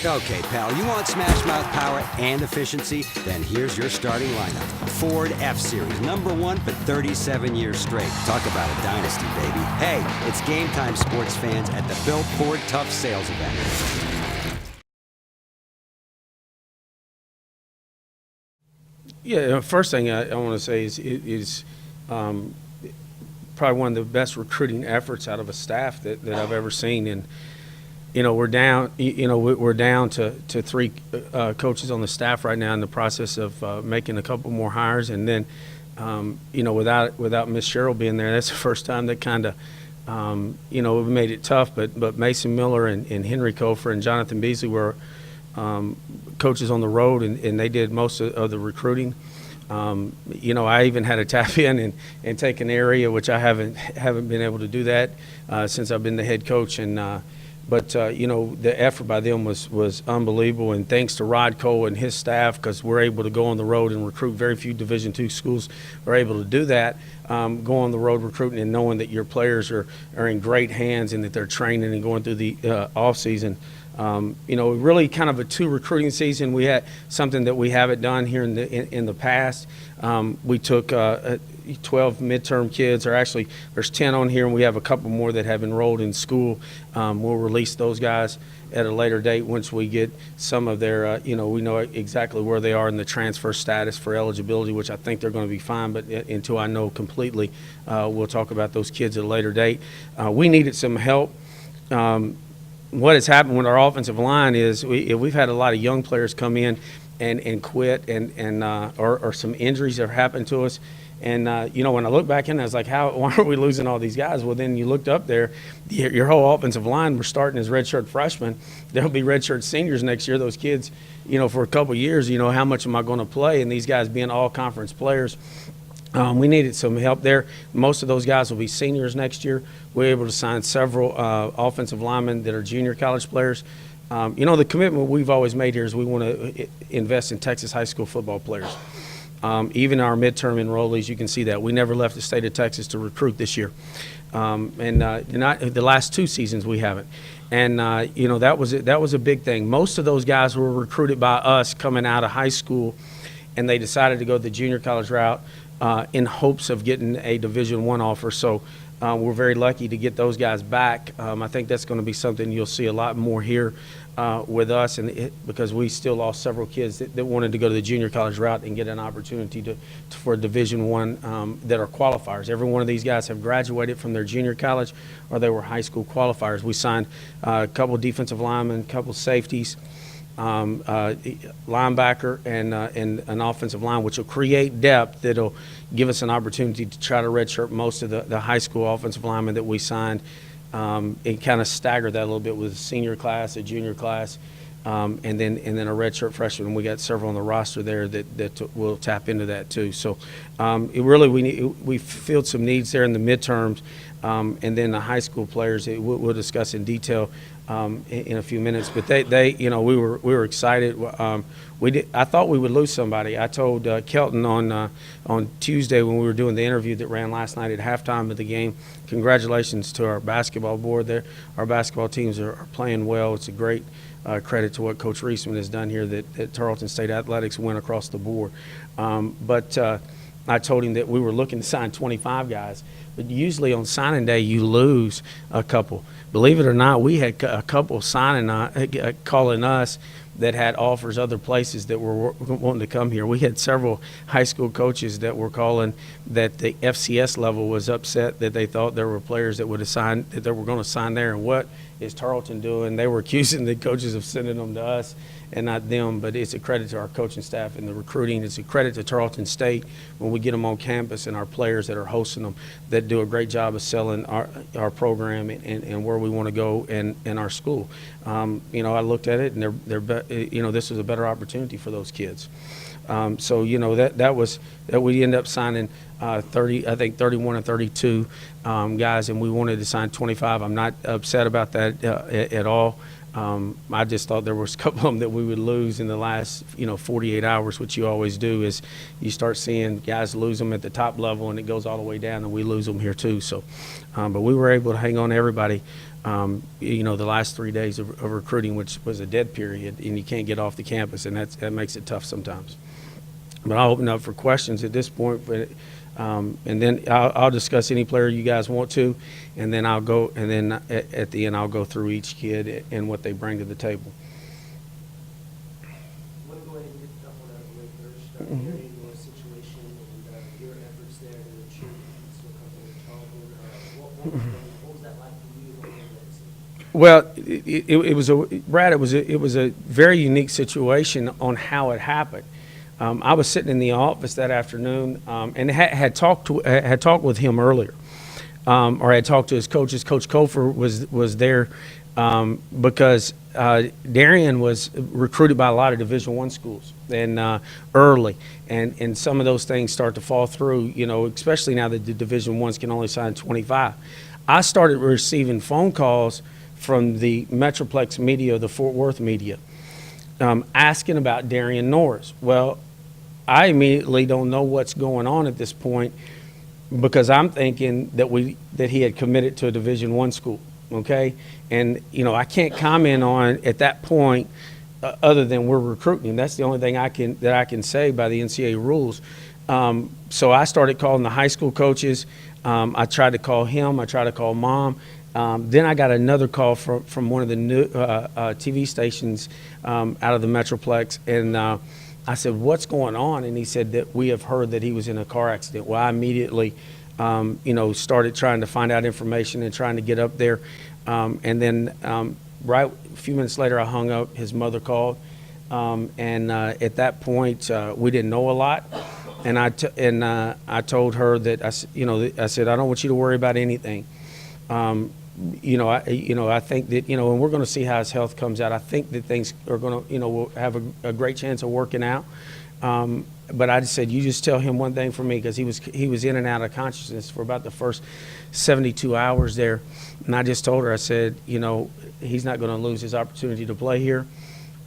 Okay, pal, you want smash mouth power and efficiency? Then here's your starting lineup. Ford F-Series, #1 for 37 years straight. Talk about a dynasty, baby. Hey, it's game time, sports fans, at the Bill Ford Tough Sales event. Yeah, first thing I want to say is probably one of the best recruiting efforts out of a staff that I've ever seen. And we're down. We're down to 3 coaches on the staff right now in the process of making a couple more hires. And then, without Miss Cheryl being there, that's the first time that kind of, we made it tough. But Mason Miller and Henry Kofer and Jonathan Beasley were coaches on the road, and they did most of the recruiting. I even had to tap in and take an area, which I haven't been able to do that since I've been the head coach. But the effort by them was unbelievable, and thanks to Rod Cole and his staff, because we're able to go on the road and recruit. Very few Division II schools are able to do that. Go on the road recruiting and knowing that your players are in great hands and that they're training and going through the off season. Really kind of a 2 recruiting season. We had something that we haven't done here in the past. We took 12 midterm kids, or actually there's 10 on here, and we have a couple more that have enrolled in school. We'll release those guys at a later date once we get some of their, we know exactly where they are in the transfer status for eligibility, which I think they're going to be fine, but until I know completely, we'll talk about those kids at a later date. We needed some help. What has happened with our offensive line is we've had a lot of young players come in and quit, or some injuries that have happened to us. And, when I look back in, I was like, why are we losing all these guys? Well, then you looked up there, your whole offensive line, we're starting as redshirt freshmen. They'll be redshirt seniors next year. Those kids, for a couple of years, how much am I going to play? And these guys being all conference players. We needed some help there. Most of those guys will be seniors next year. We're able to sign several offensive linemen that are junior college players. The commitment we've always made here is we want to invest in Texas high school football players. Even our midterm enrollees, you can see that. We never left the state of Texas to recruit this year. Not the last 2 seasons we haven't. And, that was a big thing. Most of those guys were recruited by us coming out of high school, and they decided to go the junior college route in hopes of getting a Division I offer. So we're very lucky to get those guys back. I think that's going to be something you'll see a lot more here with us, because we still lost several kids that wanted to go to the junior college route and get an opportunity for Division I that are qualifiers. Every one of these guys have graduated from their junior college, or they were high school qualifiers. We signed a couple defensive linemen, a couple safeties, linebacker, and an offensive line, which will create depth that'll give us an opportunity to try to redshirt most of the high school offensive linemen that we signed, and kind of stagger that a little bit with a senior class, a junior class, and then a redshirt freshman. We got several on the roster there that will tap into that too. So we filled some needs there in the midterms, and then the high school players we'll discuss in detail in a few minutes. But we were excited. I thought we would lose somebody. I told Kelton on Tuesday when we were doing the interview that ran last night at halftime of the game, congratulations to our basketball board there. Our basketball teams are playing well. It's a great credit to what Coach Reisman has done here that Tarleton State Athletics went across the board. But I told him that we were looking to sign 25 guys. But usually on signing day, you lose a couple. Believe it or not, we had a couple calling us that had offers other places that were wanting to come here. We had several high school coaches that were calling that the FCS level was upset that they thought there were players that would have signed, that they were going to sign there. And what is Tarleton doing? They were accusing the coaches of sending them to us and not them. But it's a credit to our coaching staff and the recruiting. It's a credit to Tarleton State when we get them on campus, and our players that are hosting them that do a great job of selling our program and where we want to go and our school. I looked at it, and this was a better opportunity for those kids. So that we ended up signing 31 or 32 guys, and we wanted to sign 25. I'm not upset about that at all. I just thought there was a couple of them that we would lose in the last 48 hours, which you always do, is you start seeing guys lose them at the top level, and it goes all the way down, and we lose them here too. So, but we were able to hang on to everybody. the last 3 days of recruiting, which was a dead period, and you can't get off the campus, and that makes it tough sometimes. But I'll open up for questions at this point, and then I'll discuss any player you guys want to, and then I'll go, and then at the end I'll go through each kid and what they bring to the table. Want to go ahead and get the one out of the way first. Darian Norris situation and your efforts there to ensure that you still come to Tarleton. What was that like for you? What was that scene? Well, it was a very unique situation on how it happened. I was sitting in the office that afternoon and had talked with him earlier, or had talked to his coaches. Coach Kofer was there because Darian was recruited by a lot of Division I schools and early, and some of those things start to fall through. Especially now that the Division I's can only sign 25. I started receiving phone calls from the Metroplex media, the Fort Worth media, asking about Darian Norris. Well, I immediately don't know what's going on at this point because I'm thinking that he had committed to a Division I school, okay? And, I can't comment on at that point other than we're recruiting him. That's the only thing I can say by the NCAA rules. So I started calling the high school coaches. I tried to call him. I tried to call Mom. Then I got another call from one of the new TV stations out of the Metroplex, and I said, "What's going on?" And he said that we have heard that he was in a car accident. Well, I immediately, started trying to find out information and trying to get up there, and then right a few minutes later, I hung up. His mother called, and at that point, we didn't know a lot. And I told her that I said I don't want you to worry about anything. I think that, and we're going to see how his health comes out. I think that things are going to, we'll have a great chance of working out. But I just said, you just tell him one thing for me, because he was in and out of consciousness for about the first 72 hours there. And I just told her, I said, he's not going to lose his opportunity to play here,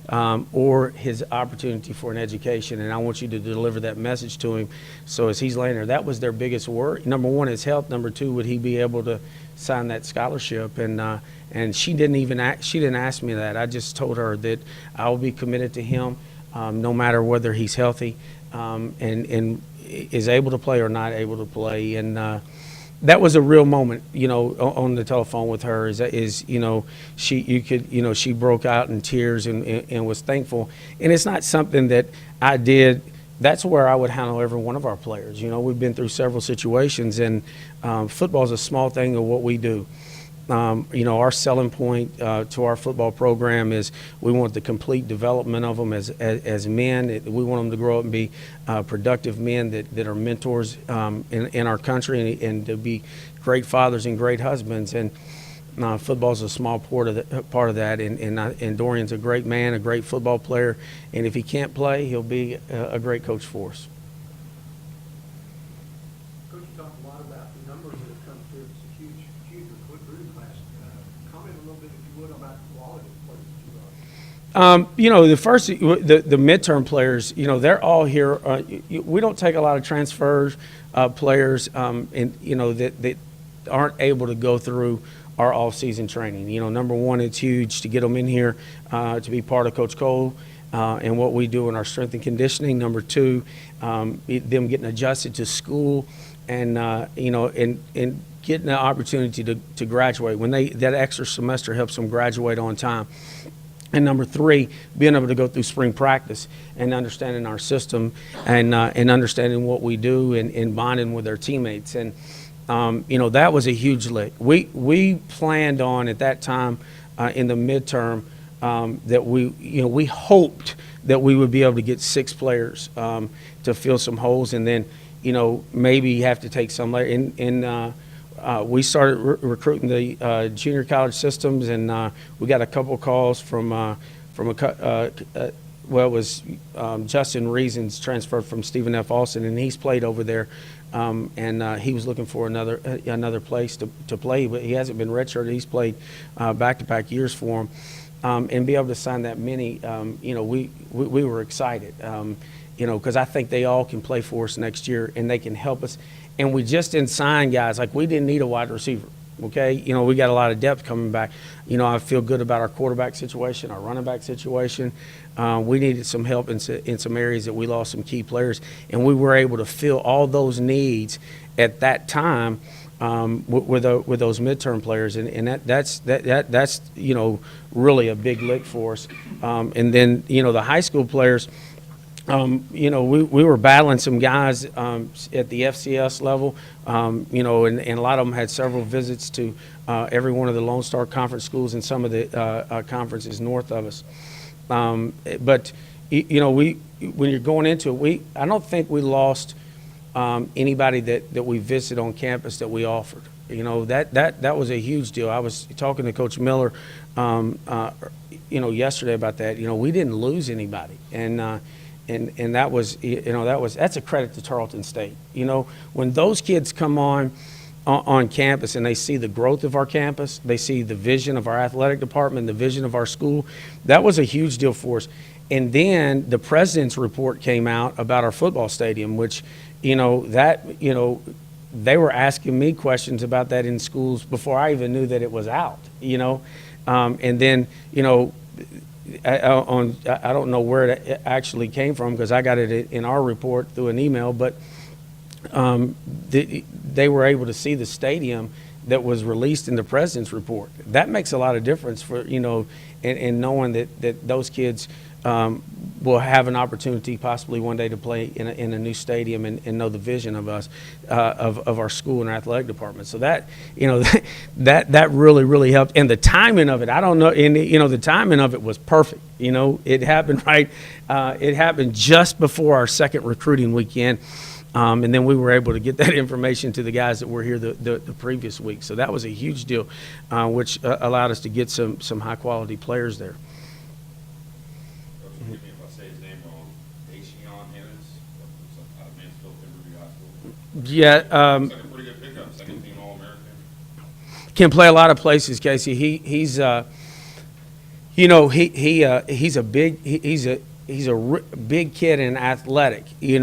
or his opportunity for an education. And I want you to deliver that message to him. So as he's laying there, that was their biggest worry. Number one, his health. Number two, would he be able to sign that scholarship? And she didn't ask me that. I just told her that I will be committed to him, no matter whether he's healthy, and is able to play or not able to play. And that was a real moment, on the telephone with her. She broke out in tears and was thankful. And it's not something that I did. That's where I would handle every one of our players. We've been through several situations, and football is a small thing of what we do. Our selling point to our football program is we want the complete development of them as men. We want them to grow up and be productive men that are mentors in our country, and to be great fathers and great husbands. And football is a small part of that. And Dorian's a great man, a great football player. And if he can't play, he'll be a great coach for us. Coach, you talked a lot about the numbers that have come through. It's a huge recruiting class. Comment a little bit, if you would, about the quality of players that you brought. The midterm players, they're all here. We don't take a lot of transfers players, that aren't able to go through our off-season training. Number one, it's huge to get them in here to be part of Coach Cole and what we do in our strength and conditioning. Number two, them getting adjusted to school, and getting the opportunity to graduate. When that extra semester helps them graduate on time. And number three, being able to go through spring practice and understanding our system and understanding what we do and bonding with their teammates. And that was a huge lick. We planned on at that time in the midterm that we hoped that we would be able to get 6 players to fill some holes, and then maybe have to take some later. We started recruiting the junior college systems, and we got a couple calls from Justin Reasons transferred from Stephen F. Austin, and he's played over there. And he was looking for another place to play, but he hasn't been redshirted. He's played back-to-back years for him, and be able to sign that many. We were excited, because I think they all can play for us next year, and they can help us. And we just didn't sign guys. Like, we didn't need a wide receiver. Okay, we got a lot of depth coming back. I feel good about our quarterback situation, our running back situation. We needed some help in some areas that we lost some key players, and we were able to fill all those needs at that time with those midterm players, and that's really a big lick for us. And then the high school players. We were battling some guys at the FCS level, and a lot of them had several visits to every one of the Lone Star Conference schools and some of the conferences north of us. But when you're going into it, I don't think we lost anybody that we visited on campus that we offered. That was a huge deal. I was talking to Coach Miller, yesterday about that. We didn't lose anybody, and that's a credit to Tarleton State. When those kids come on campus and they see the growth of our campus, they see the vision of our athletic department, the vision of our school, that was a huge deal for us. And then the president's report came out about our football stadium, which, they were asking me questions about that in schools before I even knew that it was out, and then, I don't know where it actually came from because I got it in our report through an email, but they were able to see the stadium that was released in the president's report. That makes a lot of difference for, and knowing that those kids will have an opportunity possibly one day to play in a new stadium and know the vision of us, of our school and our athletic department. So that, that really, really helped. And the timing of it, I don't know, and the timing of it was perfect. It happened right. It happened just before our second recruiting weekend. And then we were able to get that information to the guys that were here the previous week. So that was a huge deal, which allowed us to get some high quality players there. Forgive me if I say his name wrong. Dacian Harris, out of Mansfield, Timberview High School. Yeah. It's like a pretty good pickup. Second team All-American. Can play a lot of places, Casey. He's a big kid and athletic. He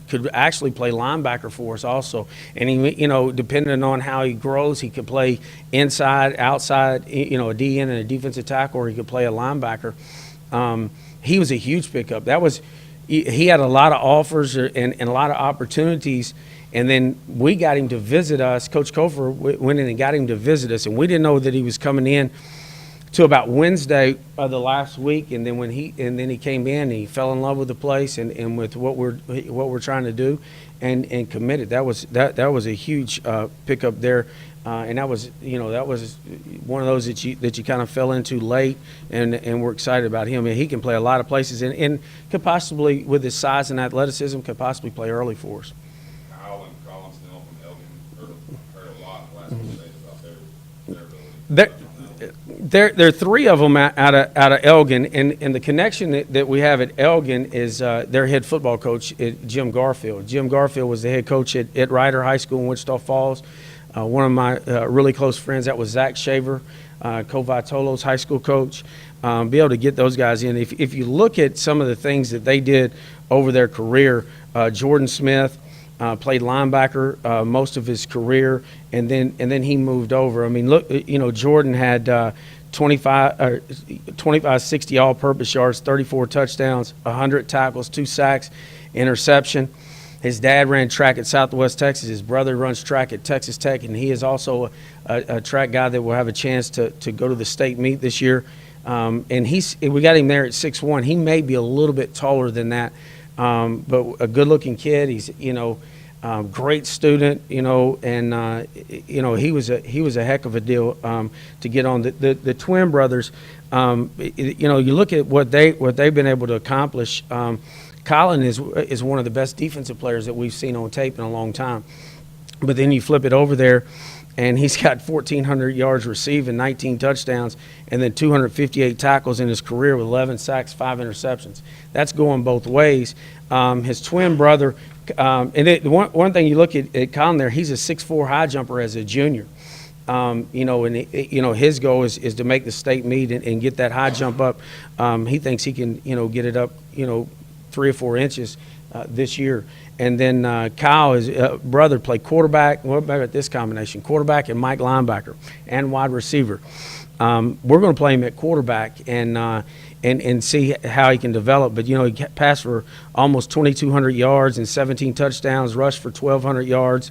could actually play linebacker for us also. And he, depending on how he grows, he could play inside, outside, a DN and a defensive tackle, or he could play a linebacker. He was a huge pickup. He had a lot of offers and a lot of opportunities. And then we got him to visit us. Coach Kofer went in and got him to visit us, and we didn't know that he was coming in to about Wednesday of the last week. And then he came in and he fell in love with the place and with what we're trying to do, and committed. That was a huge pickup there. And that was one of those that you kind of fell into late, and we're excited about him. And he can play a lot of places, and could possibly, with his size and athleticism, could possibly play early for us. Kyle and Colin Snell from Elgin heard a lot last few days about their ability. There are three of them out of Elgin, and the connection that we have at Elgin is their head football coach, Jim Garfield. Jim Garfield was the head coach at Ryder High School in Wichita Falls. One of my really close friends, that was Zach Shaver, Covitolo's high school coach. Be able to get those guys in. If you look at some of the things that they did over their career, Jordan Smith played linebacker most of his career, and then he moved over. I mean, look, Jordan had 25, 60 all-purpose yards, 34 touchdowns, 100 tackles, 2 sacks, interception. His dad ran track at Southwest Texas. His brother runs track at Texas Tech, and he is also a track guy that will have a chance to go to the state meet this year. And we got him there at 6'1". He may be a little bit taller than that, but a good-looking kid. He's great student, and he was a heck of a deal to get on. The twin brothers, you look at what they've been able to accomplish. Colin is one of the best defensive players that we've seen on tape in a long time. But then you flip it over there, and he's got 1,400 yards receiving, 19 touchdowns, and then 258 tackles in his career with 11 sacks, 5 interceptions. That's going both ways. His twin brother, one thing you look at Colin there, he's a 6'4" high jumper as a junior. His goal is to make the state meet and get that high jump up. He thinks he can, get it up, 3 or 4 inches this year. And then Kyle, his brother, played quarterback. What about this combination? Quarterback and Mike linebacker and wide receiver. We're going to play him at quarterback and see how he can develop. But, he passed for almost 2,200 yards and 17 touchdowns, rushed for 1,200 yards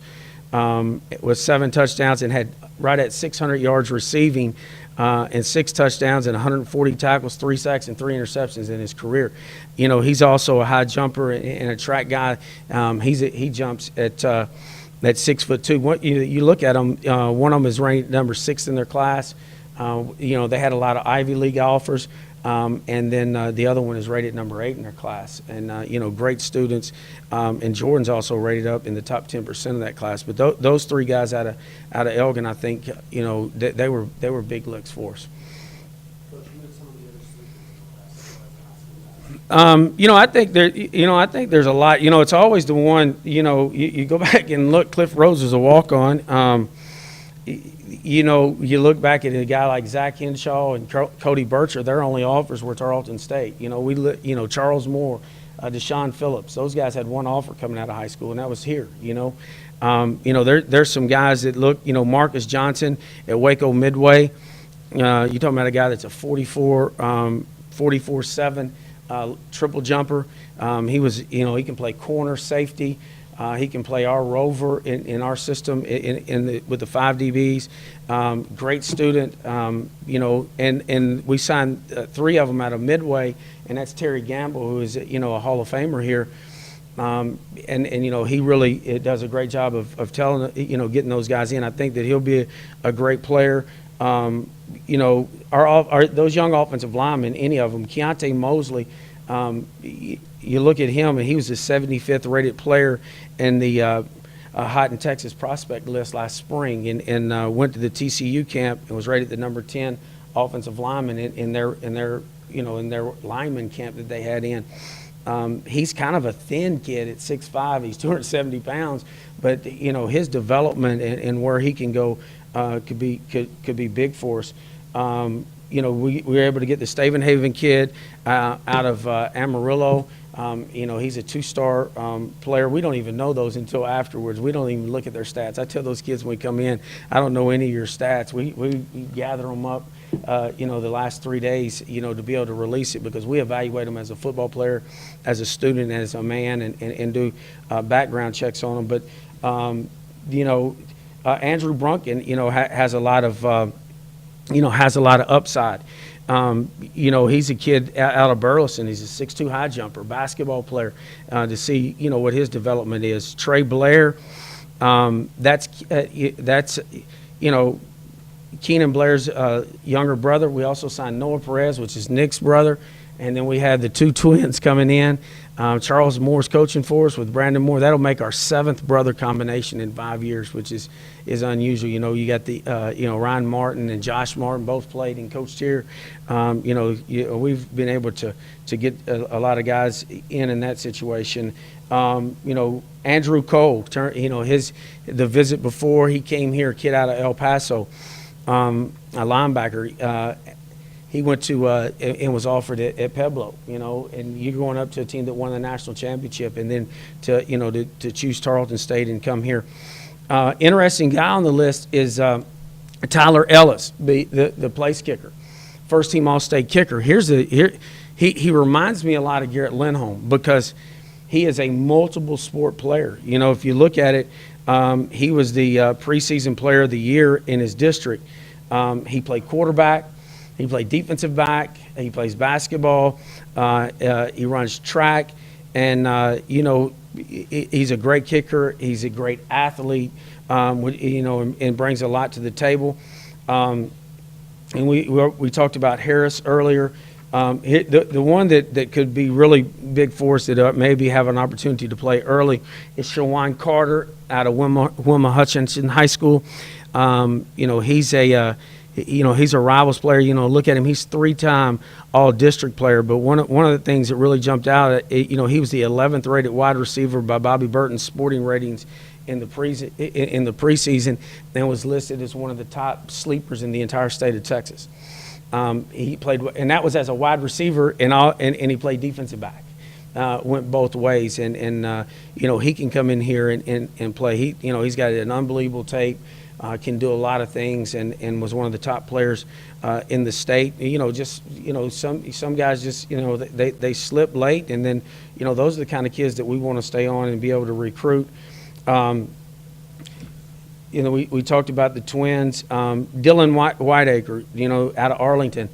with 7 touchdowns, and had right at 600 yards receiving and 6 touchdowns and 140 tackles, 3 sacks, and 3 interceptions in his career. He's also a high jumper and a track guy. He jumps at 6'2". You look at him, one of them is ranked number 6 in their class. They had a lot of Ivy League offers. And then the other one is rated number 8 in their class. And, great students. And Jordan's also rated up in the top 10% of that class. But those 3 guys out of Elgin, I think, they were big licks for us. Coach, you know some of the other sleepers in the class. I think there's a lot. It's always the one. You go back and look. Cliff Rose was a walk-on. You look back at a guy like Zach Henshaw and Cody Bircher. Their only offers were Tarleton State. Charles Moore, Deshaun Phillips. Those guys had one offer coming out of high school, and that was here. There's some guys that look. Marcus Johnson at Waco Midway. You're talking about a guy that's a 44-7 triple jumper. He can play corner, safety. He can play our rover in our system with the 5 DBs. Great student, and we signed 3 of them out of Midway, and that's Terry Gamble, who is a Hall of Famer here. And he really does a great job of telling getting those guys in. I think that he'll be a great player. Those young offensive linemen, any of them, Keontae Mosley. You look at him, and he was the 75th rated player in the Houghton, Texas prospect list last spring, and went to the TCU camp and was rated the number 10 offensive lineman in their lineman camp that they had in. He's kind of a thin kid at 6'5". He's 270 pounds, but his development and where he can go could be big for us. We were able to get the Stavenhaven kid out of Amarillo. He's a 2-star player. We don't even know those until afterwards. We don't even look at their stats. I tell those kids when we come in, I don't know any of your stats. We gather them up, the last 3 days, to be able to release it, because we evaluate them as a football player, as a student, as a man, and do background checks on them. But, Andrew Brunken, has a lot of upside. He's a kid out of Burleson. He's a 6'2" high jumper, basketball player. To see, what his development is. Trey Blair, that's Keenan Blair's younger brother. We also signed Noah Perez, which is Nick's brother. And then we had the 2 twins coming in. Charles Moore's coaching for us with Brandon Moore. That'll make our 7th brother combination in 5 years, which is unusual. You got the Ryan Martin and Josh Martin both played and coached here. We've been able to get a lot of guys in that situation. Andrew Cole, the visit before he came here, a kid out of El Paso, a linebacker. He went to and was offered at Pueblo, and you're going up to a team that won the national championship, and then to choose Tarleton State and come here. Interesting guy on the list is Tyler Ellis, the place kicker, first team All-State kicker. He reminds me a lot of Garrett Lindholm, because he is a multiple sport player. If you look at it, he was the preseason player of the year in his district. He played quarterback. He played defensive back. He plays basketball. He runs track, and he's a great kicker. He's a great athlete, and brings a lot to the table. And we talked about Harris earlier. The one that could be really big for us that maybe have an opportunity to play early is Shawan Carter out of Wilma Hutchinson High School. He's a rivals player. Look at him. He's 3-time all-district player. But one of the things that really jumped out, he was the 11th rated wide receiver by Bobby Burton's sporting ratings in the preseason, and was listed as one of the top sleepers in the entire state of Texas. He played, and that was as a wide receiver, and he played defensive back. went both ways, and he can come in here and play. He's got an unbelievable tape. Can do a lot of things, and was one of the top players in the state. Some guys just they slip late, and then those are the kind of kids that we want to stay on and be able to recruit. We talked about the twins. Dylan Whiteacre, out of Arlington,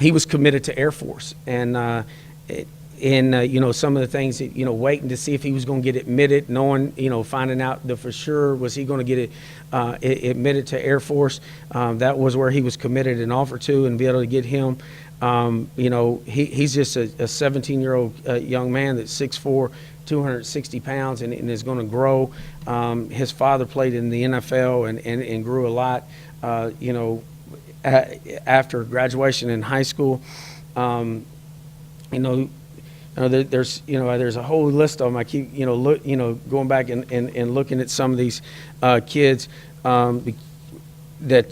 he was committed to Air Force, and some of the things that, waiting to see if he was going to get admitted, knowing, finding out for sure was he going to get admitted to Air Force. That was where he was committed and offered to, and be able to get him. He's just a 17-year-old young man that's 6'4", 260 pounds, and is going to grow. His father played in the NFL and grew a lot, after graduation in high school. There's a whole list of them. I keep going back and looking at some of these kids that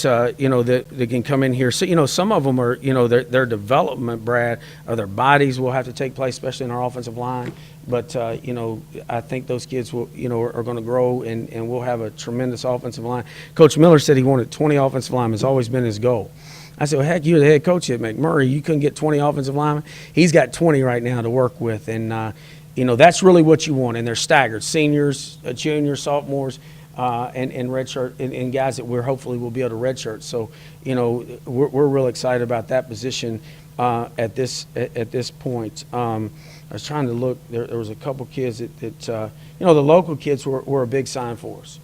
can come in here. So some of them are their development, Brad, or their bodies will have to take place, especially in our offensive line. But I think those kids will are going to grow, and we'll have a tremendous offensive line. Coach Miller said he wanted 20 offensive linemen. It's always been his goal. I said, well, heck, you're the head coach at McMurray. You couldn't get 20 offensive linemen. He's got 20 right now to work with, and that's really what you want. And they're staggered: seniors, juniors, sophomores, and redshirt, and guys that we're hopefully will be able to redshirt. So we're real excited about that position at this point. I was trying to look. There was a couple kids that the local kids were a big sign for us.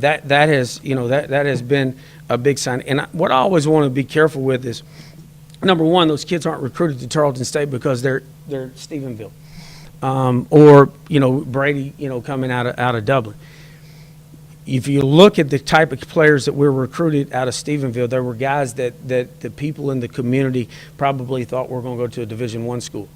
That has been a big sign. And what I always want to be careful with is, number one, those kids aren't recruited to Tarleton State because they're Stephenville, or Brady, coming out of Dublin. If you look at the type of players that were recruited out of Stephenville, there were guys that the people in the community probably thought were going to go to a Division I school,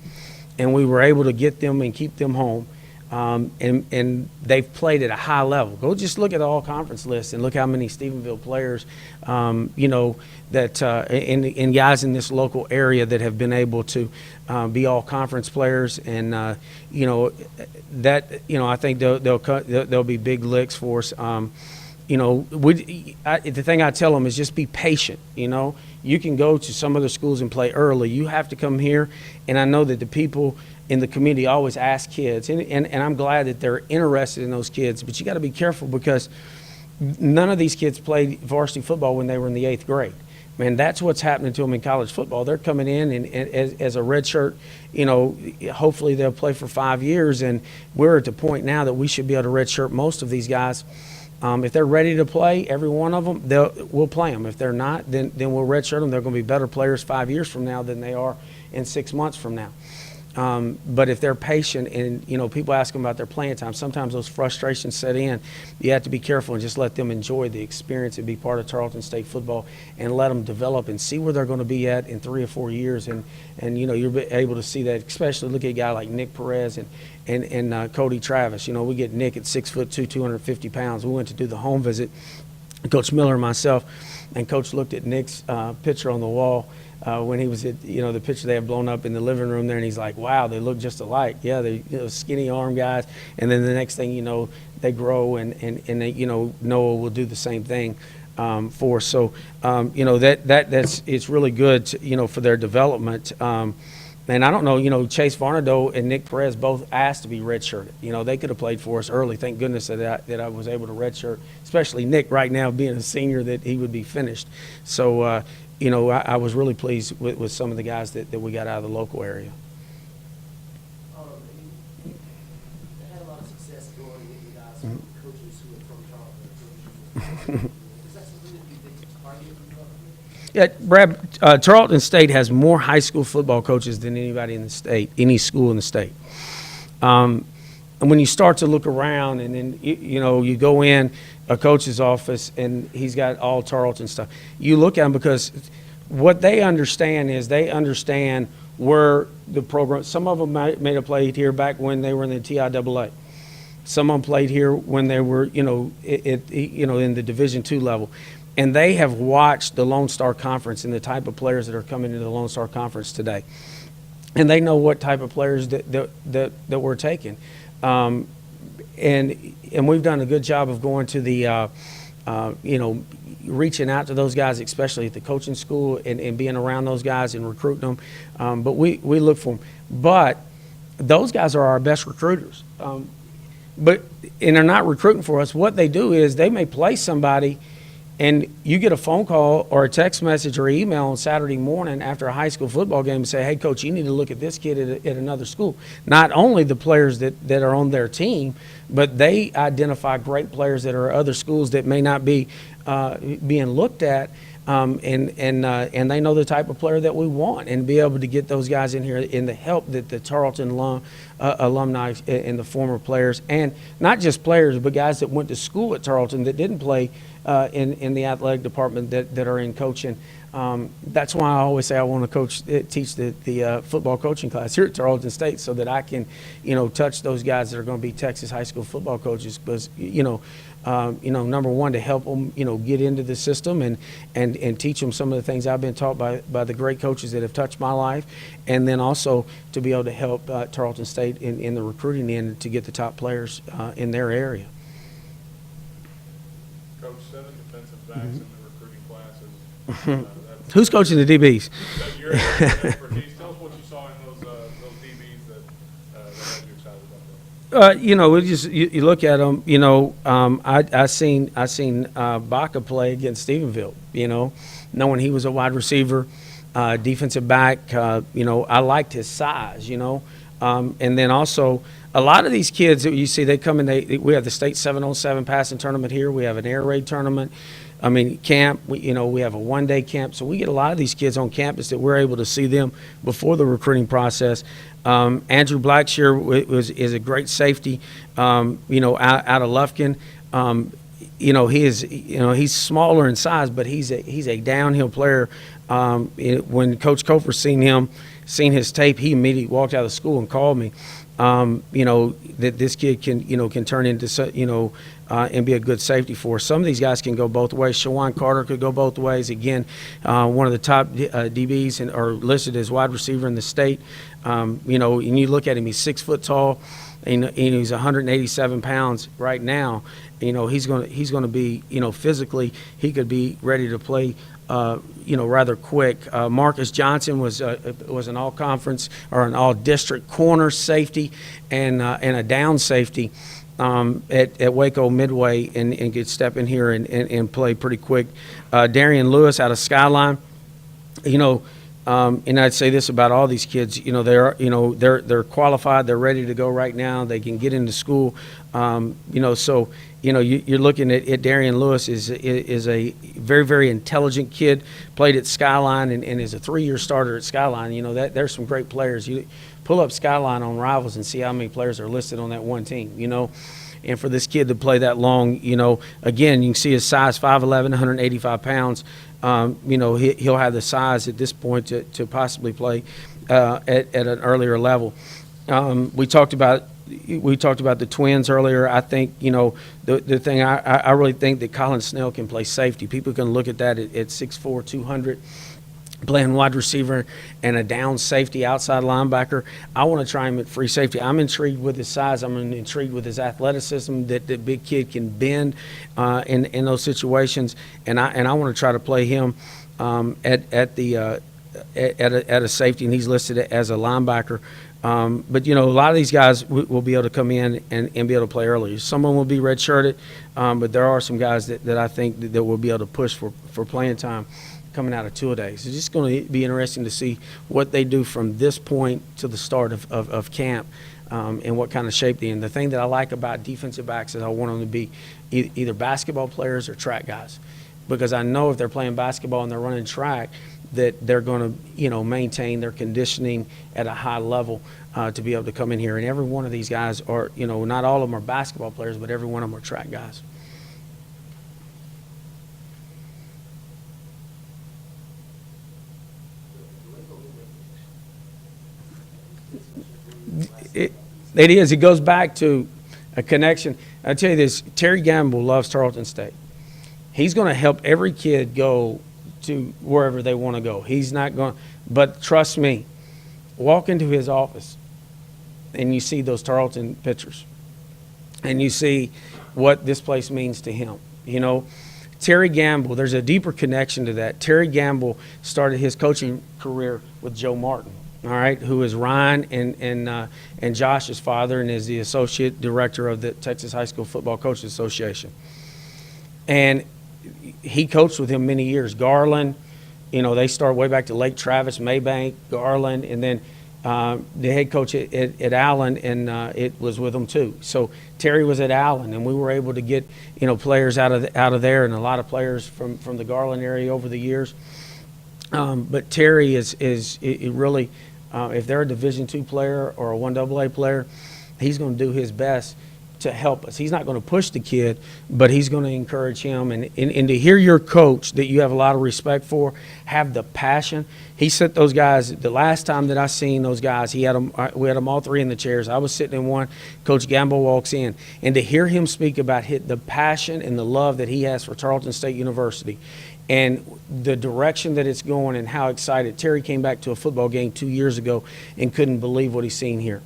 and we were able to get them and keep them home. And they've played at a high level. Go just look at the all-conference list and look how many Stephenville players, and guys in this local area that have been able to be all-conference players. And I think they'll be big licks for us. The thing I tell them is just be patient. You can go to some other schools and play early. You have to come here, and I know that the people in the community always ask kids, and I'm glad that they're interested in those kids, but you got to be careful because none of these kids played varsity football when they were in the 8th grade. Man, that's what's happening to them in college football. They're coming in and as a redshirt, hopefully they'll play for 5 years, and we're at the point now that we should be able to redshirt most of these guys. If they're ready to play, every one of them, we'll play them. If they're not, then we'll redshirt them. They're going to be better players 5 years from now than they are in 6 months from now. But if they're patient and, people ask them about their playing time, sometimes those frustrations set in. You have to be careful and just let them enjoy the experience and be part of Tarleton State football and let them develop and see where they're going to be at in 3 or 4 years. And you're able to see that, especially look at a guy like Nick Perez and Cody Travis. We get Nick at 6'2", 250 pounds. We went to do the home visit, Coach Miller and myself, and Coach looked at Nick's picture on the wall when he was at, the picture they had blown up in the living room there, and he's like, wow, they look just alike. Yeah, they skinny arm guys, and then the next thing they grow, and they, Noah will do the same thing for us. So, that's it's really good, for their development. And I don't know, Chase Varnado and Nick Perez both asked to be redshirted. They could have played for us early. Thank goodness that I was able to redshirt, especially Nick right now being a senior, that he would be finished. So, I was really pleased with some of the guys that we got out of the local area. They had a lot of success going with you guys, coaches who are from Tarleton. Is that something that you think is targeted from Tarleton? Yeah, Brad, Tarleton State has more high school football coaches than anybody in the state, any school in the state. And when you start to look around, and then you go in a coach's office and he's got all Tarleton stuff, you look at them because what they understand is they understand where the program. Some of them may have played here back when they were in the TIAA. Some of them played here when they were in the Division II level. And they have watched the Lone Star Conference and the type of players that are coming into the Lone Star Conference today. and they know what type of players that we're taking. And we've done a good job of going to the, reaching out to those guys, especially at the coaching school, and being around those guys and recruiting them. But we look for them. But those guys are our best recruiters. And they're not recruiting for us. What they do is they may play somebody, and you get a phone call or a text message or email on Saturday morning after a high school football game and say, hey, coach, you need to look at this kid at another school. Not only the players that are on their team, but they identify great players that are other schools that may not be being looked at, and they know the type of player that we want, and be able to get those guys in here and the help that the Tarleton alumni and the former players, and not just players, but guys that went to school at Tarleton that didn't play in the athletic department that are in coaching. That's why I always say I want to teach the football coaching class here at Tarleton State, so that I can, touch those guys that are going to be Texas high school football coaches. Because number one, to help them, get into the system and teach them some of the things I've been taught by the great coaches that have touched my life, and then also to be able to help Tarleton State in the recruiting end to get the top players in their area. Coach, 7 defensive backs in the recruiting classes. Who's coaching the DBs? Your expertise. Tell us what you saw in those DBs that had you excited about that. We just you look at them. I seen Baca play against Stephenville. Knowing he was a wide receiver, defensive back. I liked his size. And then also a lot of these kids that you see, they come in. We have the state 7-on-7 passing tournament here. We have an air raid tournament. Camp. We have a one-day camp, so we get a lot of these kids on campus that we're able to see them before the recruiting process. Andrew Blackshear is a great safety. Out of Lufkin. He's smaller in size, but he's a downhill player. When Coach Kofer seen his tape, he immediately walked out of school and called me. That this kid can turn into and be a good safety for us. Some of these guys can go both ways. Shawan Carter could go both ways. Again, one of the top DBs and are listed as wide receiver in the state. And you look at him, he's 6 foot tall, and he's 187 pounds right now. He's going to be, physically, he could be ready to play. Rather quick. Marcus Johnson was an all-conference or an all-district corner safety and a down safety at Waco Midway, and could step in here and play pretty quick. Darian Lewis out of Skyline, and I'd say this about all these kids, they're qualified, they're ready to go right now, they can get into school, so. You're looking at Darian Lewis is a very, very intelligent kid, played at Skyline and is a 3-year starter at Skyline. There's some great players. You pull up Skyline on Rivals and see how many players are listed on that one team, And for this kid to play that long, again, you can see his size, 5'11", 185 pounds. He'll have the size at this point to possibly play at an earlier level. We talked about the twins earlier. I think, the thing I really think that Colin Snell can play safety. People can look at that at 6'4", 200, playing wide receiver and a down safety outside linebacker. I want to try him at free safety. I'm intrigued with his size. I'm intrigued with his athleticism, that the big kid can bend in those situations. And I want to try to play him at a safety, and he's listed as a linebacker. But a lot of these guys will be able to come in and be able to play early. Someone will be redshirted, but there are some guys that I think that will be able to push for playing time coming out of two-a-days. It's just going to be interesting to see what they do from this point to the start of camp, and what kind of shape they're in. The thing that I like about defensive backs is I want them to be either basketball players or track guys, because I know if they're playing basketball and they're running track, that they're going to, maintain their conditioning at a high level to be able to come in here. And every one of these guys are, not all of them are basketball players, but every one of them are track guys. It is. It goes back to a connection. I tell you this, Terry Gamble loves Tarleton State. He's going to help every kid go to wherever they want to go. He's not going, but trust me, walk into his office and you see those Tarleton pictures and you see what this place means to him. You know, Terry Gamble, there's a deeper connection to that. Terry Gamble started his coaching career with Joe Martin, all right, who is Ryan and Josh's father and is the associate director of the Texas High School Football Coaches Association. And he coached with him many years. Garland, you know, they started way back to Lake Travis, Maybank, Garland, and then the head coach at Allen, and it was with them too. So Terry was at Allen, and we were able to get, you know, players out of there, and a lot of players from the Garland area over the years. But Terry is really, if they're a Division II player or a 1AA player, he's going to do his best to help us. He's not going to push the kid, but he's going to encourage him. And to hear your coach that you have a lot of respect for have the passion. He set those guys, the last time that I seen those guys, we had them all three in the chairs. I was sitting in one. Coach Gamble walks in. And to hear him speak about the passion and the love that he has for Tarleton State University and the direction that it's going and how excited. Terry came back to a football game 2 years ago and couldn't believe what he's seen here.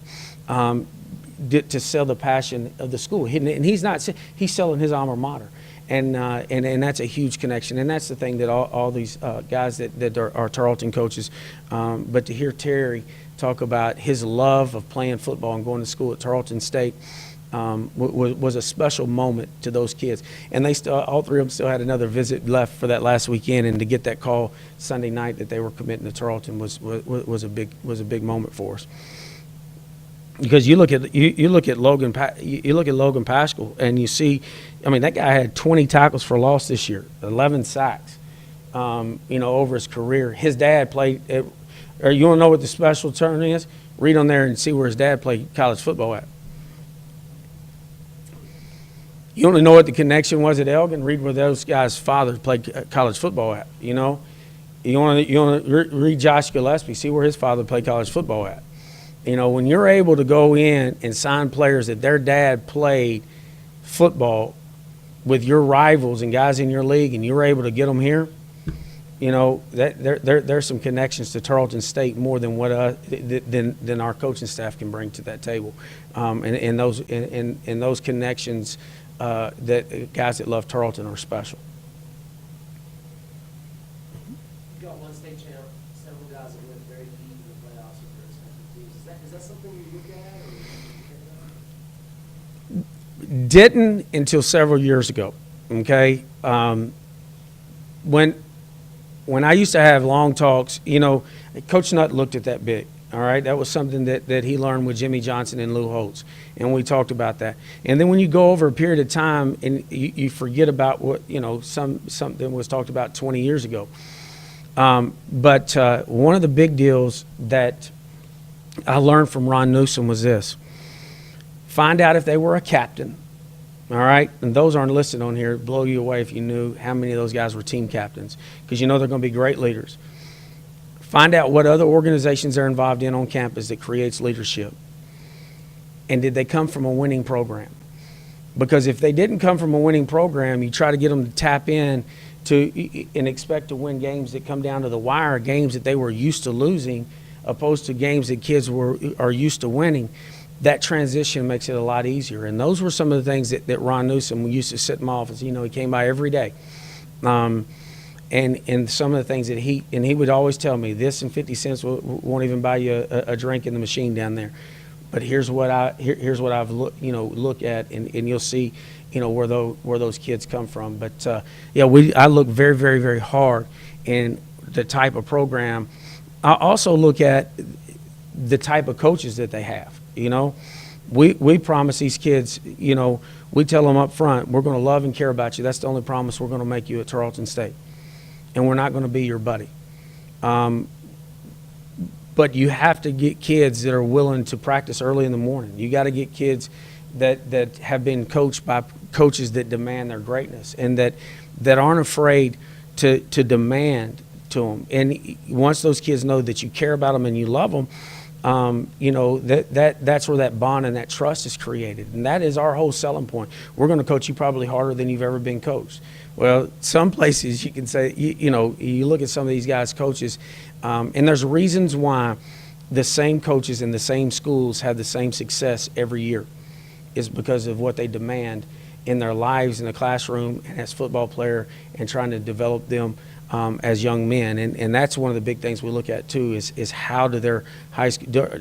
To sell the passion of the school, and he's selling his alma mater, and that's a huge connection, and that's the thing that all these guys that are Tarleton coaches, but to hear Terry talk about his love of playing football and going to school at Tarleton State was a special moment to those kids, and they still, all three of them still had another visit left for that last weekend, and to get that call Sunday night that they were committing to Tarleton was a big moment for us. Because you look at Logan Pascal and you see, I mean, that guy had 20 tackles for loss this year, 11 sacks, you know, over his career. His dad played or you want to know what the special term is? Read on there and see where his dad played college football at. You want to know what the connection was at Elgin? Read where those guys' father played college football at. You know, you want to read Josh Gillespie, see where his father played college football at. You know, when you're able to go in and sign players that their dad played football with your rivals and guys in your league, and you're able to get them here, you know, that there's some connections to Tarleton State more than than our coaching staff can bring to that table, and those connections that guys that love Tarleton are special. You got one state champ, several guys that went very deep in the playoffs with their respective teams. Is that something you look at or you think about? Didn't until several years ago. Okay, when I used to have long talks, you know, Coach Nutt looked at that big. All right, that was something that he learned with Jimmy Johnson and Lou Holtz, and we talked about that. And then when you go over a period of time and you forget about what, you know, something was talked about 20 years ago. But one of the big deals that I learned from Ron Newsom was this: find out if they were a captain. All right, and those aren't listed on here. It'd blow you away if you knew how many of those guys were team captains, because you know they're going to be great leaders. Find out what other organizations they're involved in on campus that creates leadership. And did they come from a winning program? Because if they didn't come from a winning program, you try to get them to tap in and expect to win games that come down to the wire, games that they were used to losing, opposed to games that kids are used to winning. That transition makes it a lot easier. And those were some of the things that Ron Newsom used to sit in my office. You know, he came by every day. And some of the things that he would always tell me, this and 50 cents won't even buy you a drink in the machine down there. But here's what I've look at, and you'll see, you know, where those kids come from. But I look very, very, very hard in the type of program. I also look at the type of coaches that they have. You know, we promise these kids, you know, we tell them up front, we're going to love and care about you. That's the only promise we're going to make you at Tarleton State. And we're not going to be your buddy. But you have to get kids that are willing to practice early in the morning. You got to get kids that have been coached by coaches that demand their greatness and that aren't afraid to demand to them. And once those kids know that you care about them and you love them, you know, that's where that bond and that trust is created. And that is our whole selling point. We're going to coach you probably harder than you've ever been coached. Well, some places you can say, you know, you look at some of these guys' coaches, and there's reasons why the same coaches in the same schools have the same success every year is because of what they demand in their lives in the classroom and as football player and trying to develop them as young men. And that's one of the big things we look at too is how do their high school,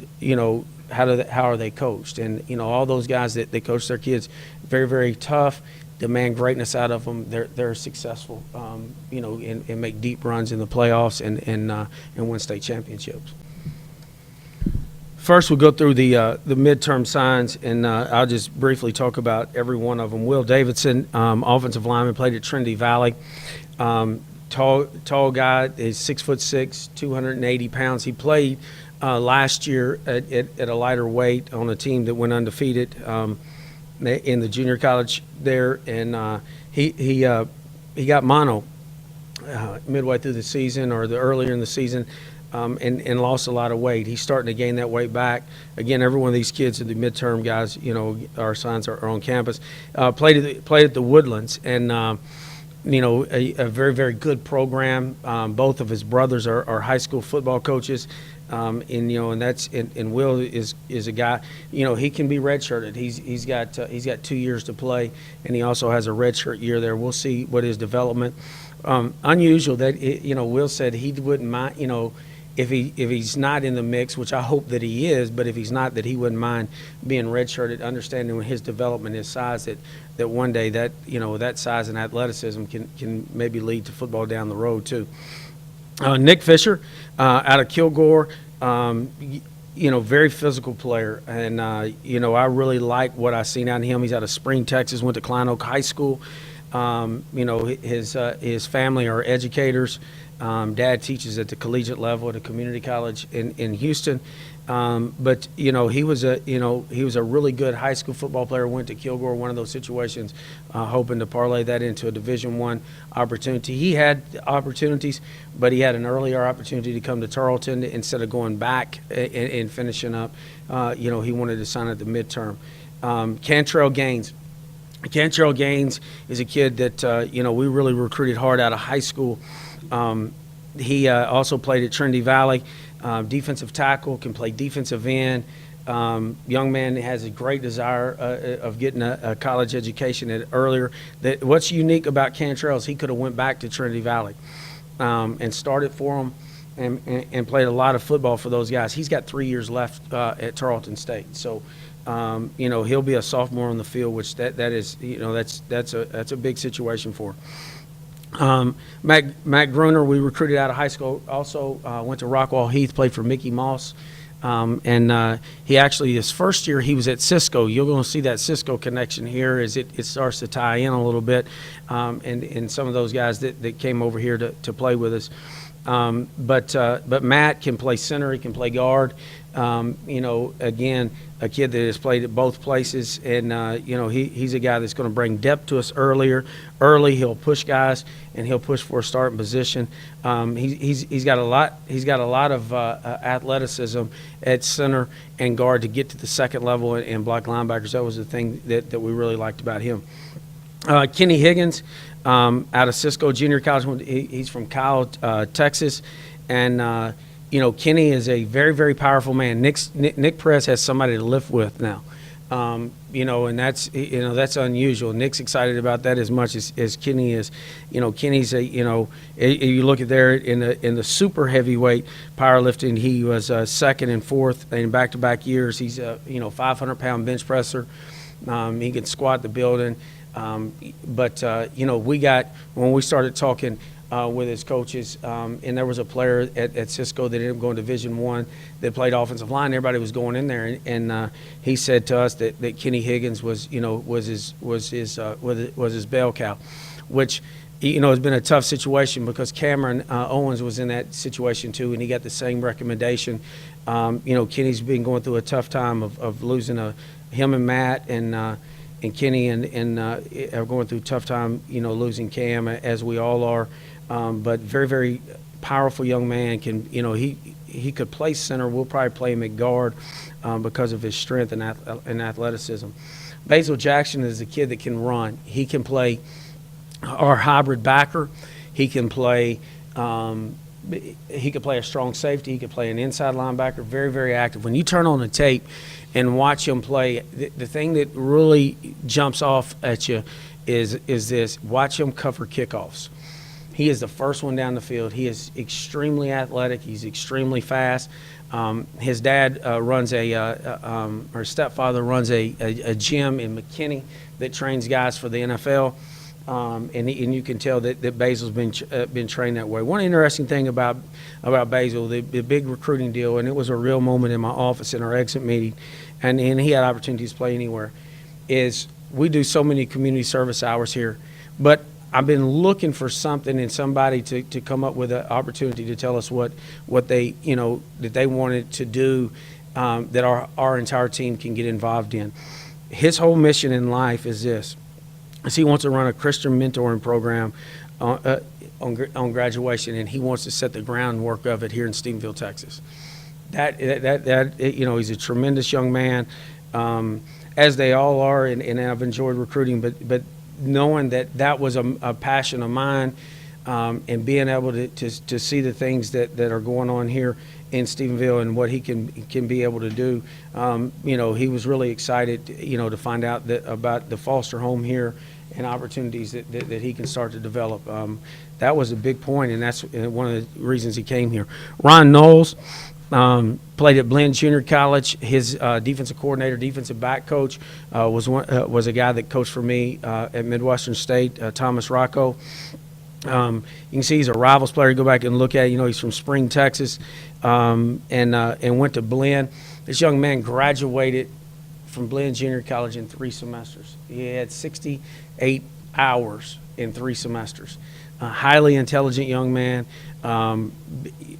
how are they coached? And, all those guys that they coach their kids very, very tough, demand greatness out of them. They're successful, and make deep runs in the playoffs and win state championships. First, we'll go through the midterm signs, and I'll just briefly talk about every one of them. Will Davidson, offensive lineman, played at Trinity Valley. Tall guy, is 6'6", 280 pounds. He played last year at a lighter weight on a team that went undefeated in the junior college there, and he got mono midway through the season or earlier in the season. And lost a lot of weight. He's starting to gain that weight back. Again, every one of these kids are the midterm guys. Our sons are on campus. Played at the Woodlands, and a very, very good program. Both of his brothers are high school football coaches, and Will is a guy. He can be redshirted. He's got 2 years to play, and he also has a redshirt year there. We'll see what his development. Unusual that Will said he wouldn't mind. If he's not in the mix, which I hope that he is, but if he's not, that he wouldn't mind being redshirted, understanding his development, his size, that one day that size and athleticism can maybe lead to football down the road too. Nick Fisher out of Kilgore, very physical player, and I really like what I've seen out of him. He's out of Spring, Texas, went to Klein Oak High School. His family are educators. Dad teaches at the collegiate level at a community college in Houston, but he was a really good high school football player. Went to Kilgore, one of those situations, hoping to parlay that into a Division I opportunity. He had opportunities, but he had an earlier opportunity to come to Tarleton instead of going back and finishing up. He wanted to sign at the midterm. Cantrell Gaines. Cantrell Gaines is a kid that we really recruited hard out of high school. He also played at Trinity Valley, defensive tackle, can play defensive end. Young man has a great desire of getting a college education earlier. What's unique about Cantrell is he could have went back to Trinity Valley and started for them and played a lot of football for those guys. He's got 3 years left at Tarleton State, so. He'll be a sophomore on the field, which that is, that's a big situation for him. Matt Gruner, we recruited out of high school, also went to Rockwall Heath, played for Mickey Moss, and he actually, his first year, he was at Cisco. You're going to see that Cisco connection here as it starts to tie in a little bit, and some of those guys that came over here to play with us. But Matt can play center, he can play guard. Again, a kid that has played at both places, and he's a guy that's going to bring depth to us early. He'll push guys, and he'll push for a starting position. He's got a lot of athleticism at center and guard to get to the second level and block linebackers. That was the thing that we really liked about him. Kenny Higgins, out of Cisco Junior College. He's from Kyle, Texas, and Kenny is a very, very powerful man. Nick Press has somebody to lift with now, and that's unusual. Nick's excited about that as much as Kenny is. Kenny's you look at there in the super heavyweight powerlifting, he was second and fourth in back-to-back years. He's a 500-pound bench presser. He can squat the building. We got, when we started talking with his coaches, and there was a player at Cisco that ended up going to Division I that played offensive line. Everybody was going in there, and he said to us that Kenny Higgins was his bell cow, which has been a tough situation because Cameron Owens was in that situation too, and he got the same recommendation. Kenny's been going through a tough time of losing him and Matt and Kenny and are going through a tough time, losing Cam, as we all are. But very, very powerful young man. He could play center. We'll probably play him at guard because of his strength and athleticism. Basil Jackson is a kid that can run. He can play our hybrid backer. He can play he could play a strong safety. He could play an inside linebacker. Very, very active. When you turn on the tape and watch him play, the thing that really jumps off at you is this: watch him cover kickoffs. He is the first one down the field. He is extremely athletic. He's extremely fast. His dad runs or stepfather runs a gym in McKinney that trains guys for the NFL. And you can tell that Basil's been trained that way. One interesting thing about Basil, the big recruiting deal, and it was a real moment in my office in our exit meeting, and he had opportunities to play anywhere, is we do so many community service hours here, but I've been looking for something and somebody to come up with an opportunity to tell us what they, that they wanted to do, that our entire team can get involved in. His whole mission in life is this: he wants to run a Christian mentoring program on graduation, and he wants to set the groundwork of it here in Stephenville, Texas. He's a tremendous young man, as they all are, and I've enjoyed recruiting, but knowing that was a passion of mine, and being able to see the things that are going on here in Stephenville and what he can be able to do, he was really excited, to find out about the foster home here and opportunities that he can start to develop. That was a big point, and that's one of the reasons he came here. Ron Knowles played at Blinn Junior College. His defensive coordinator, defensive back coach, was a guy that coached for me at Midwestern State, Thomas Rocco. You can see he's a Rivals player. You go back and look at it, he's from Spring, Texas, and went to Blinn. This young man graduated from Blinn Junior College in 3 semesters. He had 68 hours in 3 semesters. A highly intelligent young man, and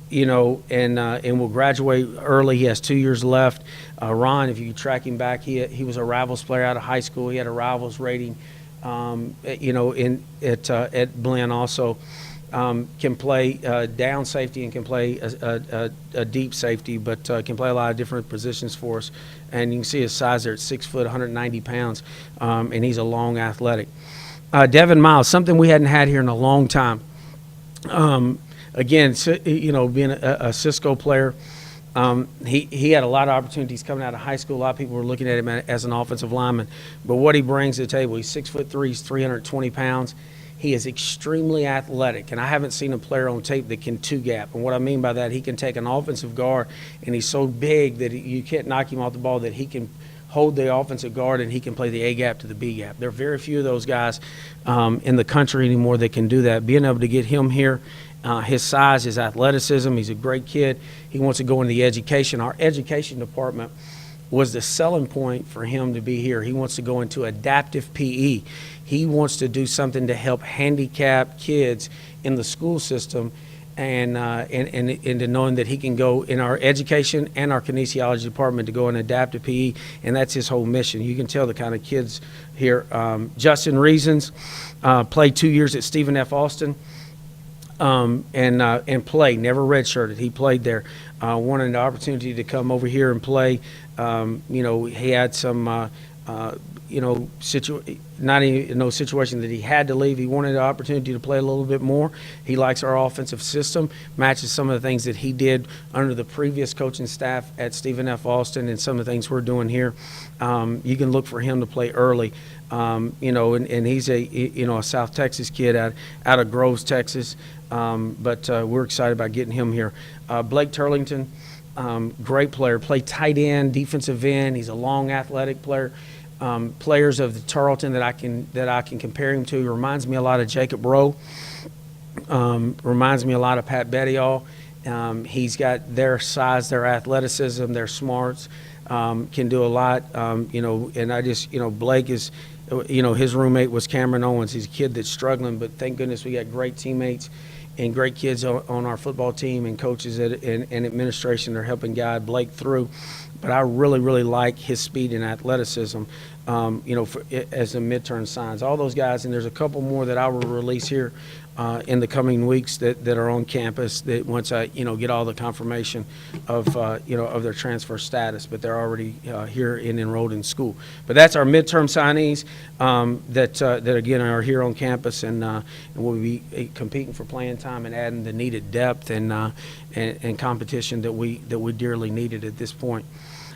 will graduate early. He has 2 years left. Ron, if you track him back, he was a Rivals player out of high school. He had a Rivals rating, at Blinn also. Can play down safety and can play a deep safety, but can play a lot of different positions for us. And you can see his size there at 6 foot, 190 pounds, and he's a long athletic. Devin Miles, something we hadn't had here in a long time. Again, being a Cisco player, he had a lot of opportunities coming out of high school. A lot of people were looking at him as an offensive lineman, but what he brings to the table, he's 6'3", he's 320 pounds. He is extremely athletic, and I haven't seen a player on tape that can two-gap. And what I mean by that, he can take an offensive guard, and he's so big that you can't knock him off the ball, that he can hold the offensive guard and he can play the A-gap to the B-gap. There are very few of those guys in the country anymore that can do that. Being able to get him here, his size, his athleticism, he's a great kid. He wants to go into the education. Our education department was the selling point for him to be here. He wants to go into adaptive PE. He wants to do something to help handicapped kids in the school system, and into knowing that he can go in our education and our kinesiology department to go in adaptive PE, and that's his whole mission. You can tell the kind of kids here. Justin Reasons played 2 years at Stephen F. Austin, and played, never redshirted. He played there. Wanted an opportunity to come over here and play. He had some situation that he had to leave. He wanted an opportunity to play a little bit more. He likes our offensive system, matches some of the things that he did under the previous coaching staff at Stephen F. Austin, and some of the things we're doing here. You can look for him to play early. And he's a South Texas kid out of Groves, Texas. But we're excited about getting him here. Blake Turlington, great player, played tight end, defensive end. He's a long athletic player. Players of the Tarleton that I can compare him to, reminds me a lot of Jacob Rowe. Reminds me a lot of Pat Bettiall. He's got their size, their athleticism, their smarts. Can do a lot. And I just, Blake is, his roommate was Cameron Owens. He's a kid that's struggling, but thank goodness we got great teammates and great kids on our football team, and coaches and administration are helping guide Blake through. but I really, really like his speed and athleticism, as the midterm signs. All those guys, and there's a couple more that I will release here in the coming weeks that are on campus that once I, get all the confirmation of, of their transfer status, but they're already here and enrolled in school. But that's our midterm signees that again are here on campus and will be competing for playing time and adding the needed depth and competition that we dearly needed at this point.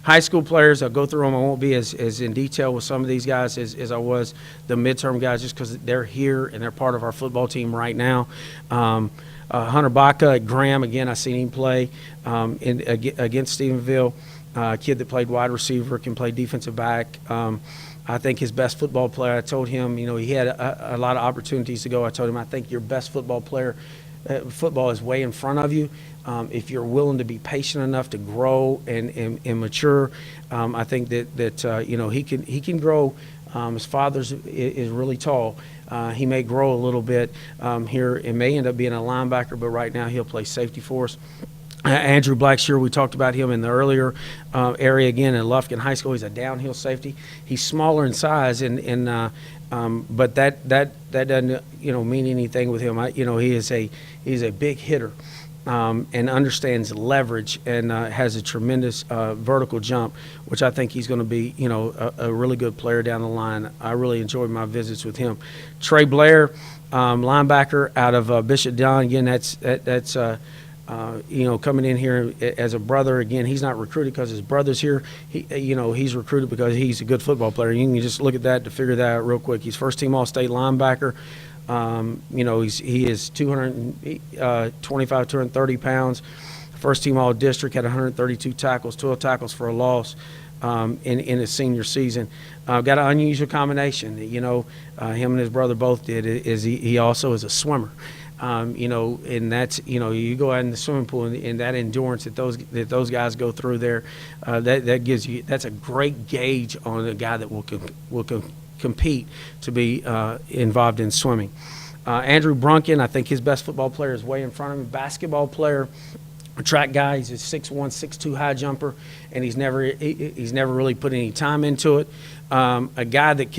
High school players, I'll go through them. I won't be as in detail with some of these guys as I was the midterm guys, just because they're here and they're part of our football team right now. Hunter Baca at Graham, again, I seen him play against Stephenville. A kid that played wide receiver, can play defensive back. I think his best football player, I told him, he had a lot of opportunities to go. I told him, I think your best football player, football is way in front of you. If you're willing to be patient enough to grow and mature, I think that he can grow. His father is really tall. He may grow a little bit here. It may end up being a linebacker, but right now he'll play safety for us. Andrew Blackshear, we talked about him in the earlier area again in Lufkin High School. He's a downhill safety. He's smaller in size, but that doesn't mean anything with him. He's a big hitter. And understands leverage and has a tremendous vertical jump, which I think he's going to be, a really good player down the line. I really enjoyed my visits with him. Trey Blair, linebacker out of Bishop Don. Again, that's coming in here as a brother. Again, he's not recruited because his brother's here. He's recruited because he's a good football player. You can just look at that to figure that out real quick. He's first team All-State linebacker. He is 225, 230 pounds. First team all district, had 132 tackles, 12 tackles for a loss in his senior season. Got an unusual combination. Him and his brother both did. He also is a swimmer. And that's, you go out in the swimming pool and that endurance that those guys go through there, that gives you, that's a great gauge on a guy that will compete to be involved in swimming. Andrew Brunkin, I think his best football player is way in front of him. Basketball player, a track guy, he's a 6'1", 6'2" high jumper, and he's never really put any time into it. A guy that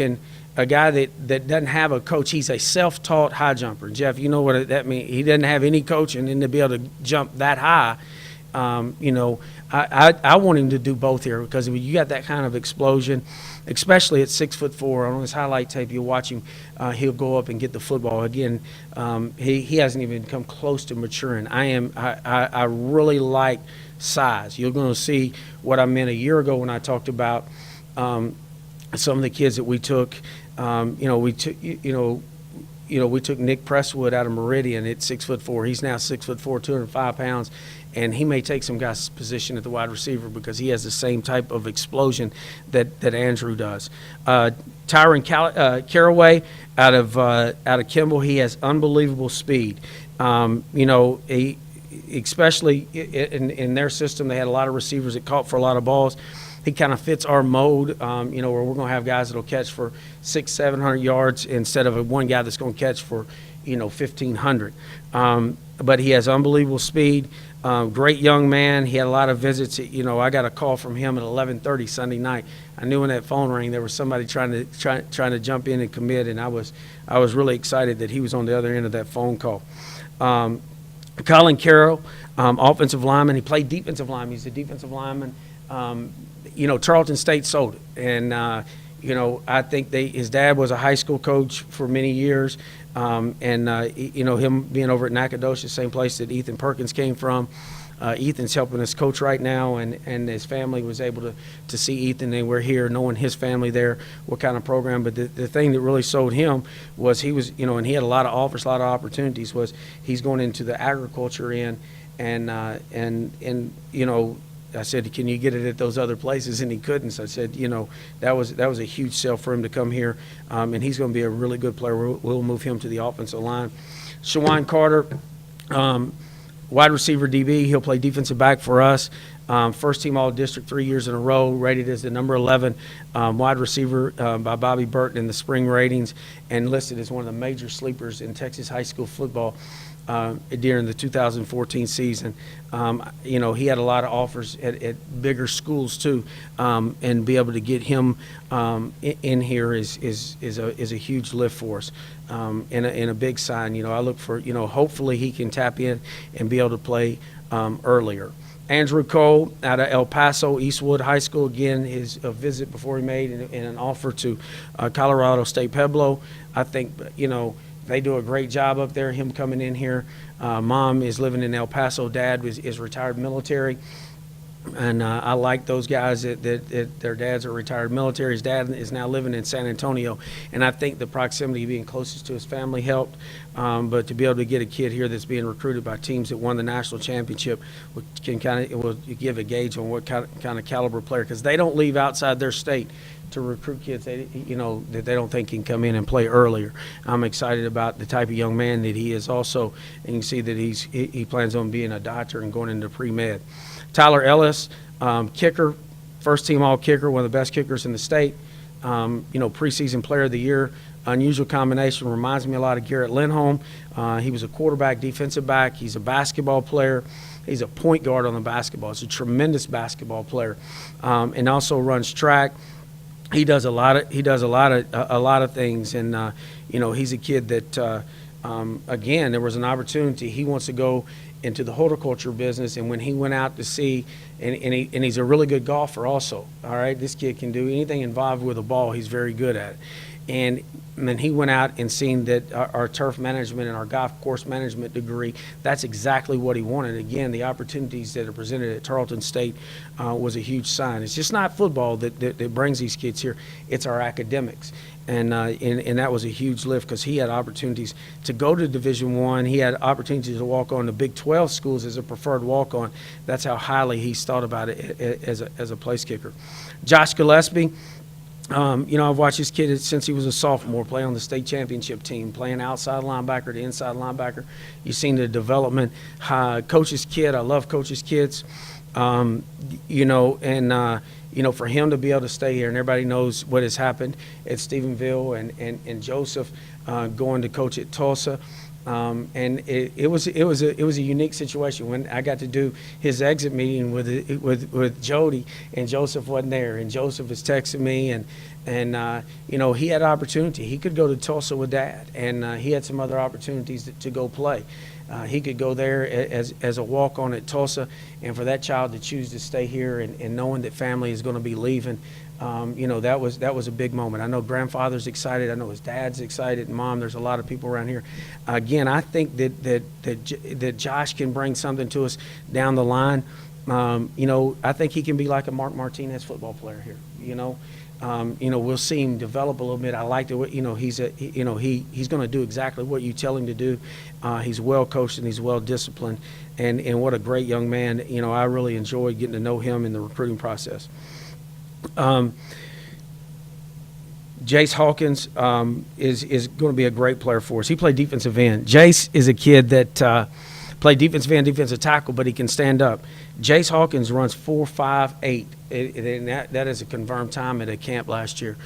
doesn't have a coach. He's a self-taught high jumper. Jeff, you know what that means. He doesn't have any coaching, and to be able to jump that high, I want him to do both here, because when you got that kind of explosion, especially at 6'4", on his highlight tape, you watch him, he'll go up and get the football. Again, he hasn't even come close to maturing. I really like size. You're going to see what I meant a year ago when I talked about some of the kids that we took. We took Nick Presswood out of Meridian at 6'4". He's now 6'4", 205 pounds, and he may take some guys' position at the wide receiver because he has the same type of explosion that Andrew does. Tyron Caraway out of Kimball, he has unbelievable speed. Especially in their system, they had a lot of receivers that caught for a lot of balls. He kind of fits our mode, where we're going to have guys that will catch for 600-700 yards instead of one guy that's going to catch for, 1,500. But he has unbelievable speed. Great young man. He had a lot of visits. I got a call from him at 11:30 Sunday night. I knew when that phone rang there was somebody trying to jump in and commit, and I was really excited that he was on the other end of that phone call. Colin Carroll, offensive lineman. He played defensive lineman. He's a defensive lineman. Tarleton State sold it, and I think his dad was a high school coach for many years, him being over at Nacogdoches, same place that Ethan Perkins came from. Ethan's helping us coach right now, and his family was able to see Ethan. They were here knowing his family there, what kind of program. But the thing that really sold him was he was, and he had a lot of offers, a lot of opportunities, was he's going into the agriculture end, and I said, can you get it at those other places? And he couldn't. So I said, that was a huge sell for him to come here. And he's going to be a really good player. We'll move him to the offensive line. Shawan Carter, wide receiver DB. He'll play defensive back for us. First team All-District 3 years in a row, rated as the number 11 wide receiver by Bobby Burton in the spring ratings, and listed as one of the major sleepers in Texas high school football. during the 2014 season. He had a lot of offers at bigger schools too, and be able to get him in here is a huge lift for us, and a big sign. I look for, hopefully he can tap in and be able to play earlier. Andrew Cole out of El Paso Eastwood High School, again, his visit before he made and an offer to Colorado State Pueblo. I think, they do a great job up there, him coming in here. Mom is living in El Paso. Dad is retired military. And I like those guys that their dads are retired military. His dad is now living in San Antonio. And I think the proximity being closest to his family helped. But to be able to get a kid here that's being recruited by teams that won the national championship will give a gauge on what kind of caliber player, because they don't leave outside their state to recruit kids that they don't think can come in and play earlier. I'm excited about the type of young man that he is also, and you can see that he plans on being a doctor and going into pre-med. Tyler Ellis, kicker, first team all kicker, one of the best kickers in the state. Preseason player of the year. Unusual combination, reminds me a lot of Garrett Lindholm. He was a quarterback, defensive back. He's a basketball player. He's a point guard on the basketball. He's a tremendous basketball player, and also runs track. He does a lot of things, and he's a kid that again, there was an opportunity. He wants to go into the horticulture business, and when he went out to see, and he's a really good golfer also. All right, this kid can do anything involved with a ball. He's very good at it. And then he went out and seen that our turf management and our golf course management degree, that's exactly what he wanted. Again, the opportunities that are presented at Tarleton State was a huge sign. It's just not football that brings these kids here. It's our academics. And that was a huge lift, because he had opportunities to go to Division I. He had opportunities to walk on the Big 12 schools as a preferred walk-on. That's how highly he's thought about it as a place kicker. Josh Gillespie. I've watched this kid since he was a sophomore, play on the state championship team, playing outside linebacker to inside linebacker. You've seen the development. Coach's kid, I love coach's kids. For him to be able to stay here, and everybody knows what has happened at Stephenville and Joseph going to coach at Tulsa. And it was a unique situation when I got to do his exit meeting with Jody, and Joseph wasn't there, and Joseph was texting me, and he had opportunity. He could go to Tulsa with Dad, and he had some other opportunities to go play. He could go there as a walk-on at Tulsa, and for that child to choose to stay here and knowing that family is going to be leaving, that was a big moment. I know grandfather's excited. I know his dad's excited. Mom, there's a lot of people around here. Again, I think that Josh can bring something to us down the line. I think he can be like a Mark Martinez football player here. We'll see him develop a little bit. I like the way, he's going to do exactly what you tell him to do. He's well coached and he's well disciplined, and what a great young man. I really enjoyed getting to know him in the recruiting process. Jace Hawkins is going to be a great player for us. He played defensive end. Jace is a kid that played defensive end, defensive tackle, but he can stand up. Jace Hawkins runs 4.58, and that is a confirmed time at a camp last year.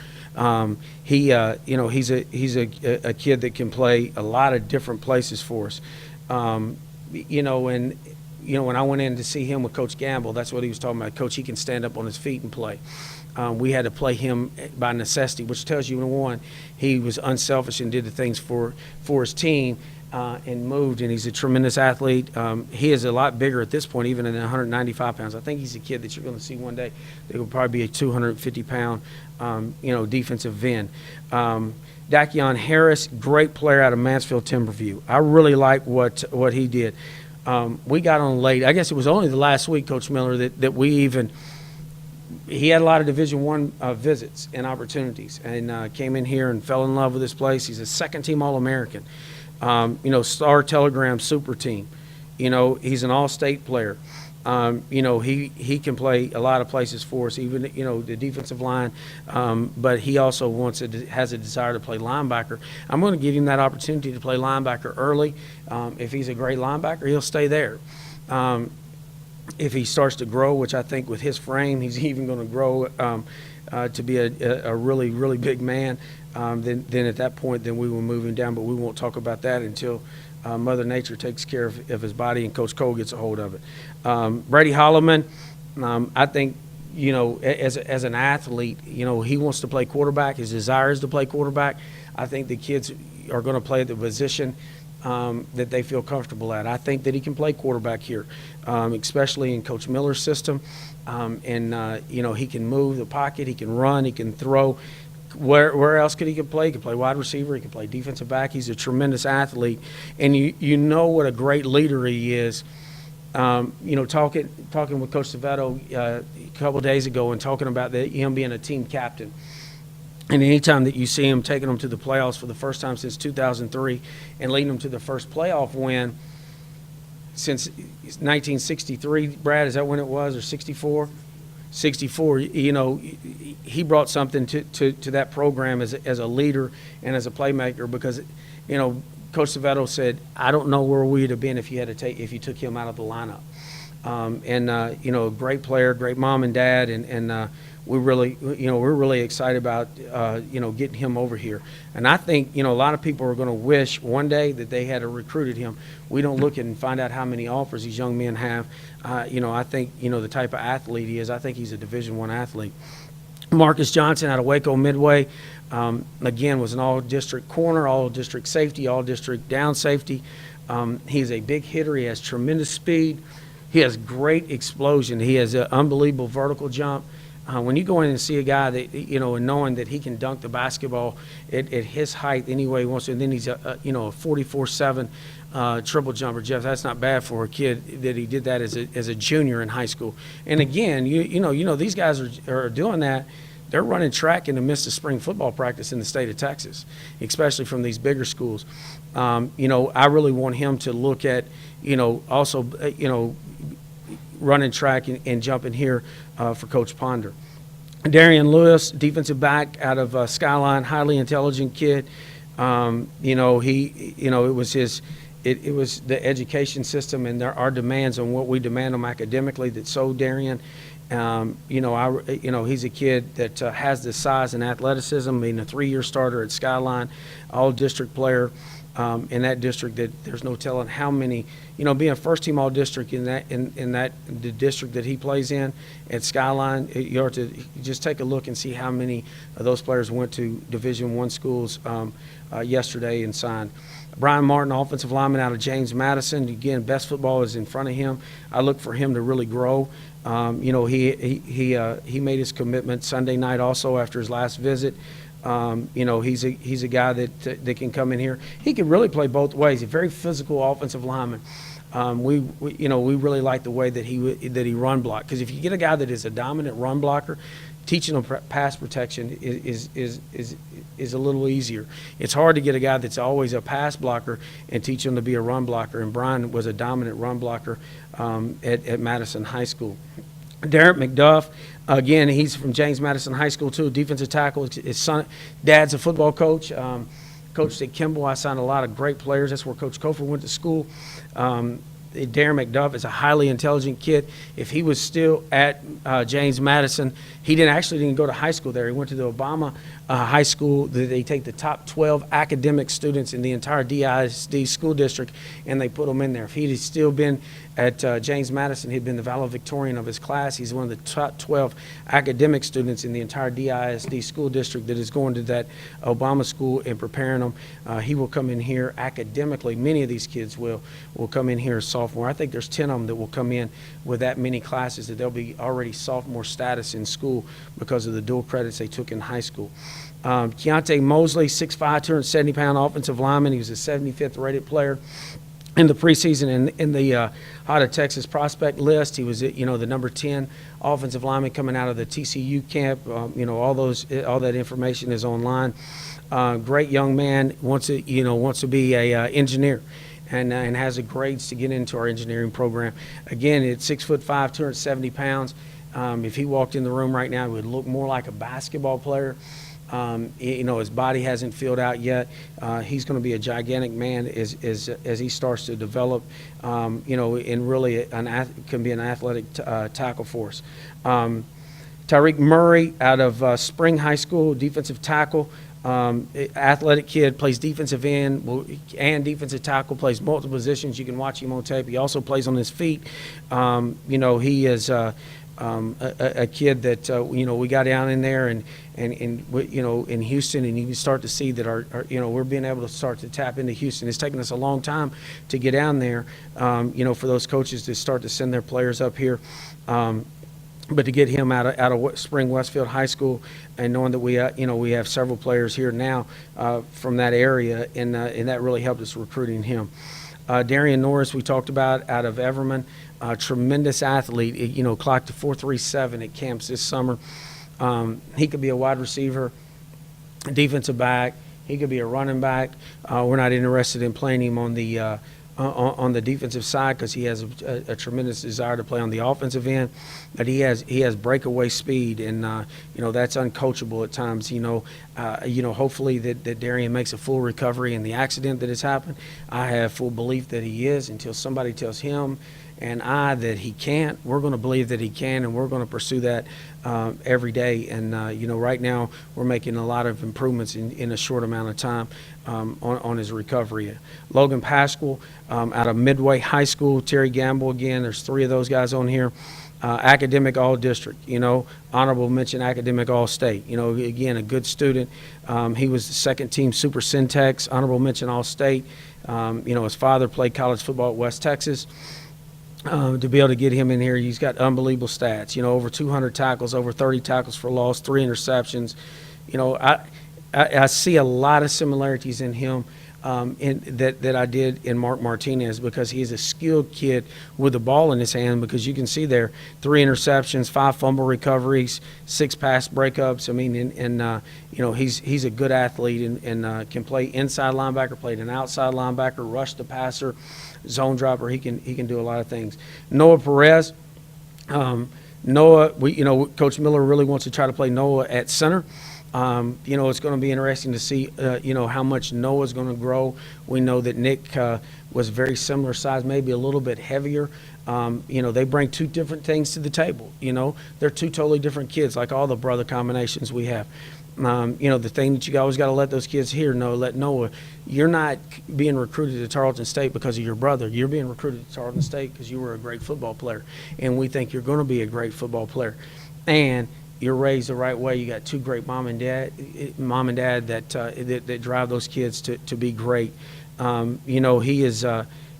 He's a kid that can play a lot of different places for us. When I went in to see him with Coach Gamble, that's what he was talking about. Coach, he can stand up on his feet and play. We had to play him by necessity, which tells you, one, he was unselfish and did the things for his team and moved, and he's a tremendous athlete. He is a lot bigger at this point, even at 195 pounds. I think he's a kid that you're going to see one day that will probably be a 250-pound, defensive end. Dakion Harris, great player out of Mansfield Timberview. I really like what he did. We got on late. I guess it was only the last week, Coach Miller, that we even – he had a lot of Division I visits and opportunities, and came in here and fell in love with this place. He's a second-team All-American, Star Telegram super team. He's an all-state player. He can play a lot of places for us, even, the defensive line, but he also has a desire to play linebacker. I'm going to give him that opportunity to play linebacker early. If he's a great linebacker, he'll stay there. If he starts to grow, which I think with his frame, he's even going to grow to be a really, really big man, then at that point, then we will move him down, but we won't talk about that until Mother Nature takes care of his body, and Coach Cole gets a hold of it. Brady Holloman, I think, as an athlete, he wants to play quarterback. His desire is to play quarterback. I think the kids are going to play at the position that they feel comfortable at. I think that he can play quarterback here, especially in Coach Miller's system. He can move the pocket, he can run, he can throw. Where else could he play? He could play wide receiver, he could play defensive back. He's a tremendous athlete, and you know what a great leader he is. Talking with Coach Savetto a couple of days ago and talking about him being a team captain. And anytime that you see him taking them to the playoffs for the first time since 2003 and leading them to the first playoff win since 1963, Brad, is that when it was, or 64? 64, he brought something to that program as a leader and as a playmaker because, Coach Savetto said, I don't know where we'd have been if you took him out of the lineup. A great player, great mom and dad, and we're really excited about, getting him over here. And I think, a lot of people are going to wish one day that they had recruited him. We don't look at and find out how many offers these young men have. I think, the type of athlete he is, I think he's a Division I athlete. Marcus Johnson out of Waco Midway, again, was an all-district corner, all-district safety, all-district down safety. He's a big hitter. He has tremendous speed. He has great explosion. He has an unbelievable vertical jump. When you go in and see a guy that, and knowing that he can dunk the basketball at his height any way he wants to, and then he's a 44-7 triple jumper, Jeff, that's not bad for a kid that he did that as a junior in high school. And again, these guys are doing that. They're running track in the midst of spring football practice in the state of Texas, especially from these bigger schools. I really want him to look at, also, running track and jumping here for Coach Ponder. Darian Lewis, defensive back out of Skyline, highly intelligent kid. It was the education system and our demands on what we demand them academically that sold Darian. He's a kid that has the size and athleticism, being a 3-year starter at Skyline, all-district player. In that district, that there's no telling how many, being a first-team all-district in the district that he plays in at Skyline, you have to just take a look and see how many of those players went to Division I schools yesterday and signed. Brian Martin, offensive lineman out of James Madison. Again, best football is in front of him. I look for him to really grow. He made his commitment Sunday night also after his last visit. He's a guy that can come in here. He can really play both ways. A very physical offensive lineman. We really like the way that he run block, because if you get a guy that is a dominant run blocker, teaching him pass protection is a little easier. It's hard to get a guy that's always a pass blocker and teach him to be a run blocker. And Brian was a dominant run blocker at Madison High School. Derek McDuff, again, he's from James Madison High School too, defensive tackle. His son, dad's a football coach. Coached at Kimball. I signed a lot of great players. That's where Coach Kofor went to school. Darren McDuff is a highly intelligent kid. If he was still at James Madison, he didn't go to high school there. He went to the Obama High School. They take the top 12 academic students in the entire DISD school district, and they put them in there. If he had still been at James Madison, he'd been the valedictorian of his class. He's one of the top 12 academic students in the entire DISD school district that is going to that Obama school and preparing them. He will come in here academically. Many of these kids will come in here as sophomore. I think there's 10 of them that will come in with that many classes that they'll be already sophomore status in school because of the dual credits they took in high school. Keontae Mosley, 6'5", 270-pound offensive lineman. He was a 75th rated player in the preseason in the Heart of Texas prospect list. He was, the number 10 offensive lineman coming out of the TCU camp. All that information is online. Great young man, wants to be a engineer. And has the grades to get into our engineering program. Again, at 6'5", 270 pounds. If he walked in the room right now, he would look more like a basketball player. His body hasn't filled out yet. He's going to be a gigantic man as he starts to develop. And really can be an athletic tackle for us. Tyreek Murray out of Spring High School, defensive tackle. Athletic kid, plays defensive end and defensive tackle, plays multiple positions. You can watch him on tape. He also plays on his feet. He is a kid that we got down in there and in Houston, and you can start to see that we're being able to start to tap into Houston. It's taken us a long time to get down there, for those coaches to start to send their players up here. But to get him out of Spring Westfield High School, and knowing that we have several players here now from that area, and that really helped us recruiting him. Darian Norris, we talked about, out of Everman, tremendous athlete. Clocked to 4.37 at camps this summer. He could be a wide receiver, defensive back. He could be a running back. We're not interested in playing him on the defensive side because he has a tremendous desire to play on the offensive end. But he has breakaway speed, and that's uncoachable at times. Hopefully that Darian makes a full recovery in the accident that has happened. I have full belief that he is until somebody tells him and I that he can't. We're going to believe that he can, and we're going to pursue that every day. And right now we're making a lot of improvements in a short amount of time on his recovery. Logan Pascal out of Midway High School. Terry Gamble again. There's 3 of those guys on here. Academic All-District, honorable mention Academic All-State. Again, a good student. He was the second team Super Syntax, honorable mention All-State. His father played college football at West Texas. To be able to get him in here, he's got unbelievable stats. Over 200 tackles, over 30 tackles for loss, 3 interceptions. I see a lot of similarities in him that I did in Mark Martinez, because he's a skilled kid with the ball in his hand, because you can see there 3 interceptions, 5 fumble recoveries, 6 pass breakups. I mean, he's a good athlete and can play inside linebacker, played an outside linebacker, rush the passer, zone dropper. He can do a lot of things. Noah Perez. Noah, Coach Miller really wants to try to play Noah at center. It's going to be interesting to see, how much Noah's going to grow. We know that Nick was very similar size, maybe a little bit heavier. They bring 2 different things to the table. They're 2 totally different kids, like all the brother combinations we have. The thing that you always got to let those kids let Noah, you're not being recruited to Tarleton State because of your brother. You're being recruited to Tarleton State because you were a great football player, and we think you're going to be a great football player. And you're raised the right way. You got 2 great mom and dad that drive those kids to be great. He is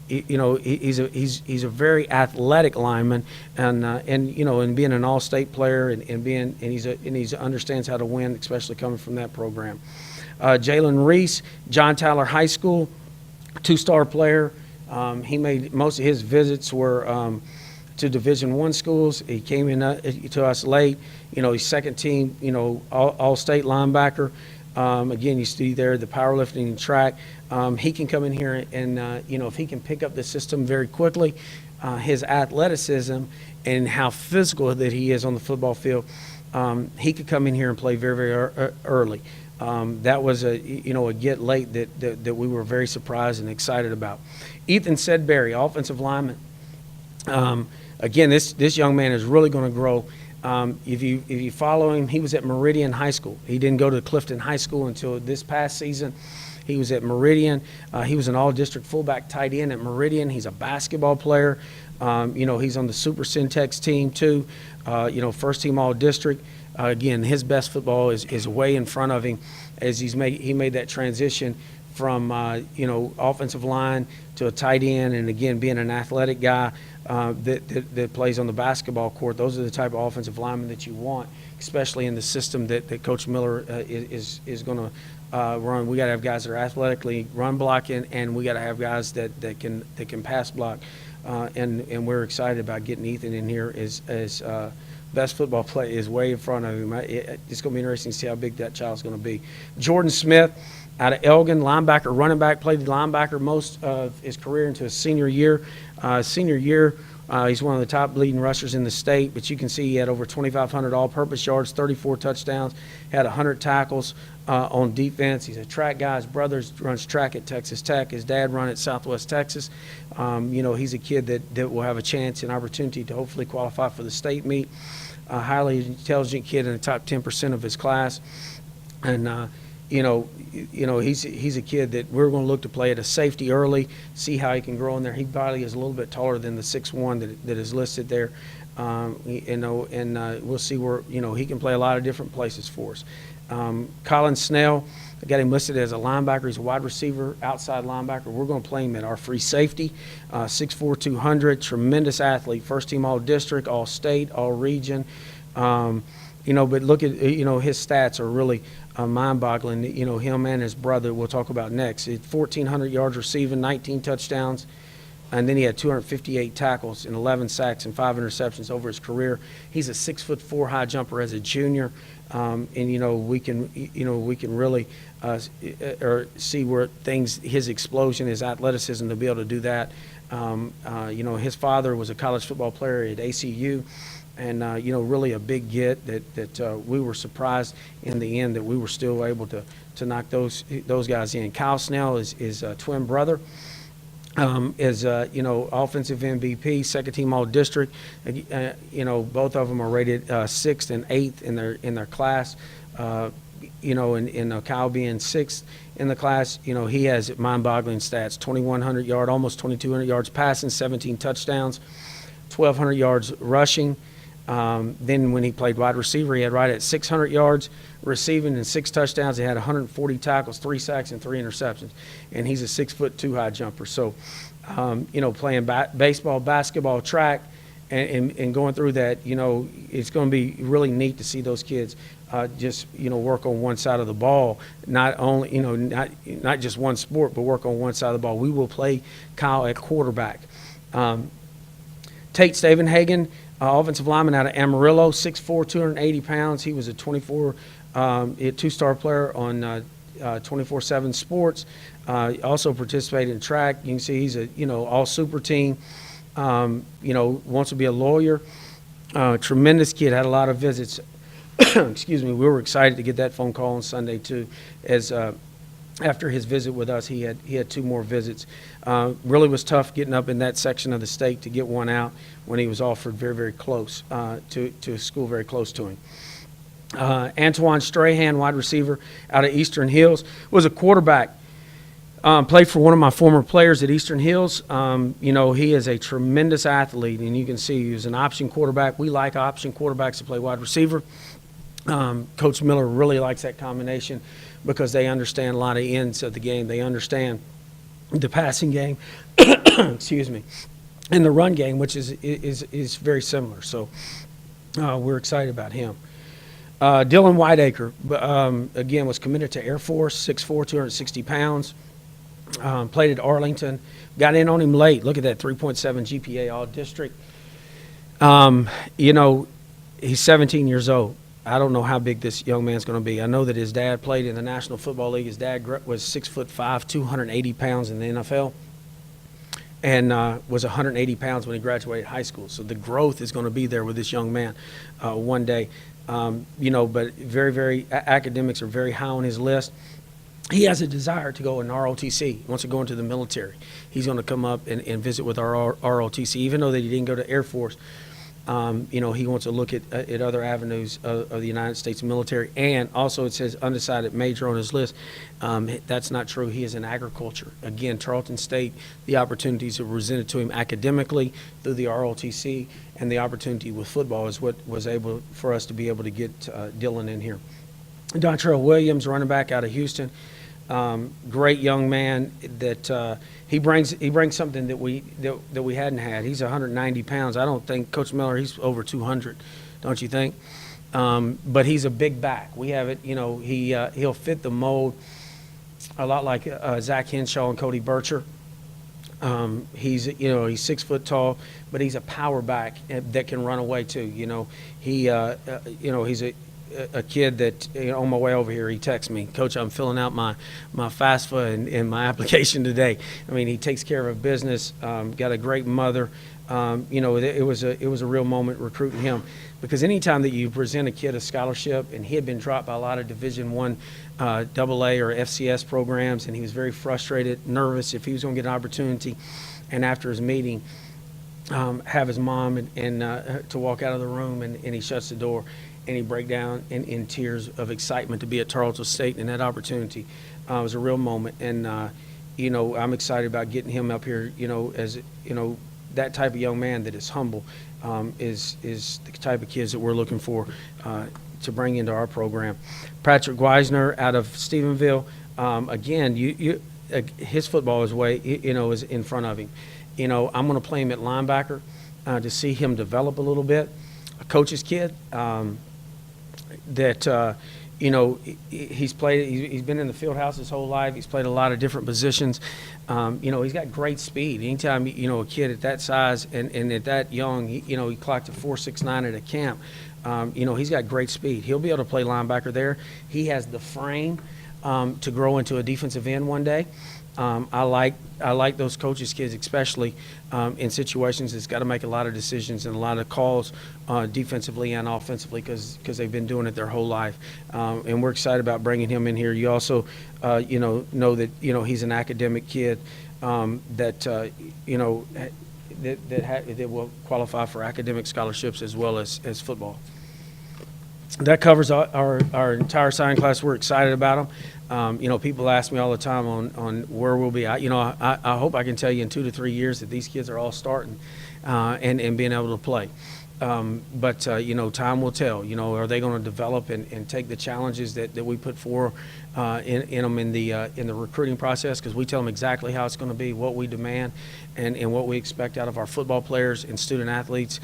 he's a very athletic lineman, and being an all-state player and he understands how to win, especially coming from that program. Jalen Reese, John Tyler High School, 2-star player. He made most of his visits were to Division I schools. He came in to us late. He's second team, all-state linebacker. Again, you see there the powerlifting and track. He can come in here and, if he can pick up the system very quickly, his athleticism and how physical that he is on the football field, he could come in here and play very, very early. That was a get late that we were very surprised and excited about. Ethan Sedberry, offensive lineman. Again, this young man is really going to grow. If you follow him, he was at Meridian High School. He didn't go to Clifton High School until this past season. He was at Meridian. He was an all-district fullback tight end at Meridian. He's a basketball player. He's on the Super Syntax team too. First team all-district. Again, his best football is way in front of him as he made that transition from offensive line to a tight end, and again being an athletic guy that plays on the basketball court. Those are the type of offensive linemen that you want, especially in the system that Coach Miller is going to run. We got to have guys that are athletically run blocking, and we got to have guys that can pass block. And we're excited about getting Ethan in here as best football play is way in front of him. It's going to be interesting to see how big that child's going to be. Jordan Smith out of Elgin, linebacker, running back, played linebacker most of his career into his senior year. He's one of the top leading rushers in the state, but you can see he had over 2,500 all-purpose yards, 34 touchdowns, had 100 tackles on defense. He's a track guy. His brother runs track at Texas Tech. His dad run at Southwest Texas. He's a kid that will have a chance and opportunity to hopefully qualify for the state meet. A highly intelligent kid in the top 10% of his class. And he's a kid that we're going to look to play at a safety early, see how he can grow in there. He probably is a little bit taller than the 6'1" that is listed there. We'll see where, he can play a lot of different places for us. Colin Snell, I got him listed as a linebacker. He's a wide receiver, outside linebacker. We're going to play him at our free safety. 6'4", 200, tremendous athlete, first team all-district, all-state, all-region. But look at, his stats are really mind-boggling. Him and his brother, we'll talk about next. 1,400 yards receiving, 19 touchdowns. And then he had 258 tackles and 11 sacks and 5 interceptions over his career. He's a 6'4" high jumper as a junior, we can really see where his explosion, his athleticism to be able to do that. His father was a college football player at ACU, and really a big get that we were surprised in the end that we were still able to knock those guys in. Kyle Snell is a twin brother. Is offensive MVP, second team all district. Both of them are rated 6th and 8th in their class. Kyle being 6th in the class, he has mind-boggling stats: 2,100 yard, almost 2,200 yards passing, 17 touchdowns, 1,200 yards rushing. Then when he played wide receiver, he had right at 600 yards receiving and 6 touchdowns. He had 140 tackles, 3 sacks, and 3 interceptions. And he's a 6'2" high jumper. So, playing baseball, basketball, track, and going through that, it's going to be really neat to see those kids just work on one side of the ball. Not only not just one sport, but work on one side of the ball. We will play Kyle at quarterback. Tate Stavenhagen, offensive lineman out of Amarillo, 6'4", 280 pounds. He was a 2-star player on 24/7 Sports. Also participated in track. You can see he's a all super team. Wants to be a lawyer. Tremendous kid. Had a lot of visits. Excuse me. We were excited to get that phone call on Sunday too, as after his visit with us, he had 2 more visits. Really was tough getting up in that section of the state to get one out when he was offered very, very close to a school very close to him. Antoine Strahan, wide receiver out of Eastern Hills, was a quarterback. Played for one of my former players at Eastern Hills. He is a tremendous athlete, and you can see he was an option quarterback. We like option quarterbacks to play wide receiver. Coach Miller really likes that combination because they understand a lot of ends of the game. They understand the passing game, excuse me, and the run game, which is very similar. So we're excited about him. Dylan Whiteacre, again, was committed to Air Force, 6'4", 260 pounds. Played at Arlington. Got in on him late. Look at that, 3.7 GPA all-district. He's 17 years old. I don't know how big this young man's going to be. I know that his dad played in the National Football League. His dad was 6'5", 280 pounds in the NFL, and was 180 pounds when he graduated high school. So the growth is going to be there with this young man one day. But very, very academics are very high on his list. He has a desire to go in ROTC. He wants to go into the military. He's going to come up and visit with our ROTC, even though that he didn't go to Air Force. He wants to look at other avenues of the United States military. And also it says undecided major on his list. That's not true. He is in agriculture. Again, Tarleton State, the opportunities are presented to him academically through the ROTC, and the opportunity with football is what was able for us to be able to get Dylan in here. Dontrell Williams, running back out of Houston. Great young man that he brings something that we hadn't had. He's 190 pounds. I don't think Coach Miller, he's over 200, don't you think? But he's a big back. We have it. He'll fit the mold a lot like Zach Henshaw and Cody Bircher. He's 6 foot tall, but he's a power back that can run away too. He's a kid that on my way over here, he texts me, Coach, I'm filling out my FAFSA and my application today. I mean, he takes care of business. Got a great mother. It was a real moment recruiting him, because anytime that you present a kid a scholarship, and he had been dropped by a lot of Division I AA or FCS programs, and he was very frustrated, nervous if he was going to get an opportunity, and after his meeting, have his mom and to walk out of the room, and he shuts the door. and he break down in tears of excitement to be at Tarleton State, and that opportunity was a real moment. And I'm excited about getting him up here. As that type of young man that is humble is the type of kids that we're looking for to bring into our program. Patrick Weisner out of Stephenville, again, his football is is in front of him. I'm going to play him at linebacker to see him develop a little bit. A coach's kid that he's been in the field house his whole life. He's played a lot of different positions. He's got great speed. Anytime a kid at that size and at that young, he clocked a 4.69 at a camp. He's got great speed. He'll be able to play linebacker there. He has the frame to grow into a defensive end one day. I like those coaches' kids, especially in situations that's got to make a lot of decisions and a lot of calls defensively and offensively because they've been doing it their whole life. And we're excited about bringing him in here. You also, know that he's an academic kid that will qualify for academic scholarships as well as football. That covers our entire signing class. We're excited about them. People ask me all the time on where we'll be. I hope I can tell you in 2 to 3 years that these kids are all starting and being able to play. But time will tell. Are they going to develop and take the challenges that we put forth in them in the recruiting process? Because we tell them exactly how it's going to be, what we demand, and what we expect out of our football players and student athletes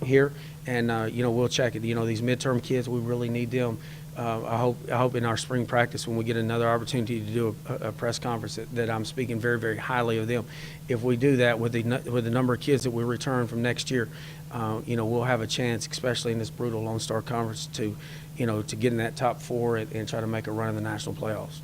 here. And we'll check it. These midterm kids, we really need them. I hope in our spring practice when we get another opportunity to do a press conference that I'm speaking very, very highly of them. If we do that with the number of kids that we return from next year, we'll have a chance, especially in this brutal Lone Star Conference, to get in that top 4 and try to make a run in the national playoffs.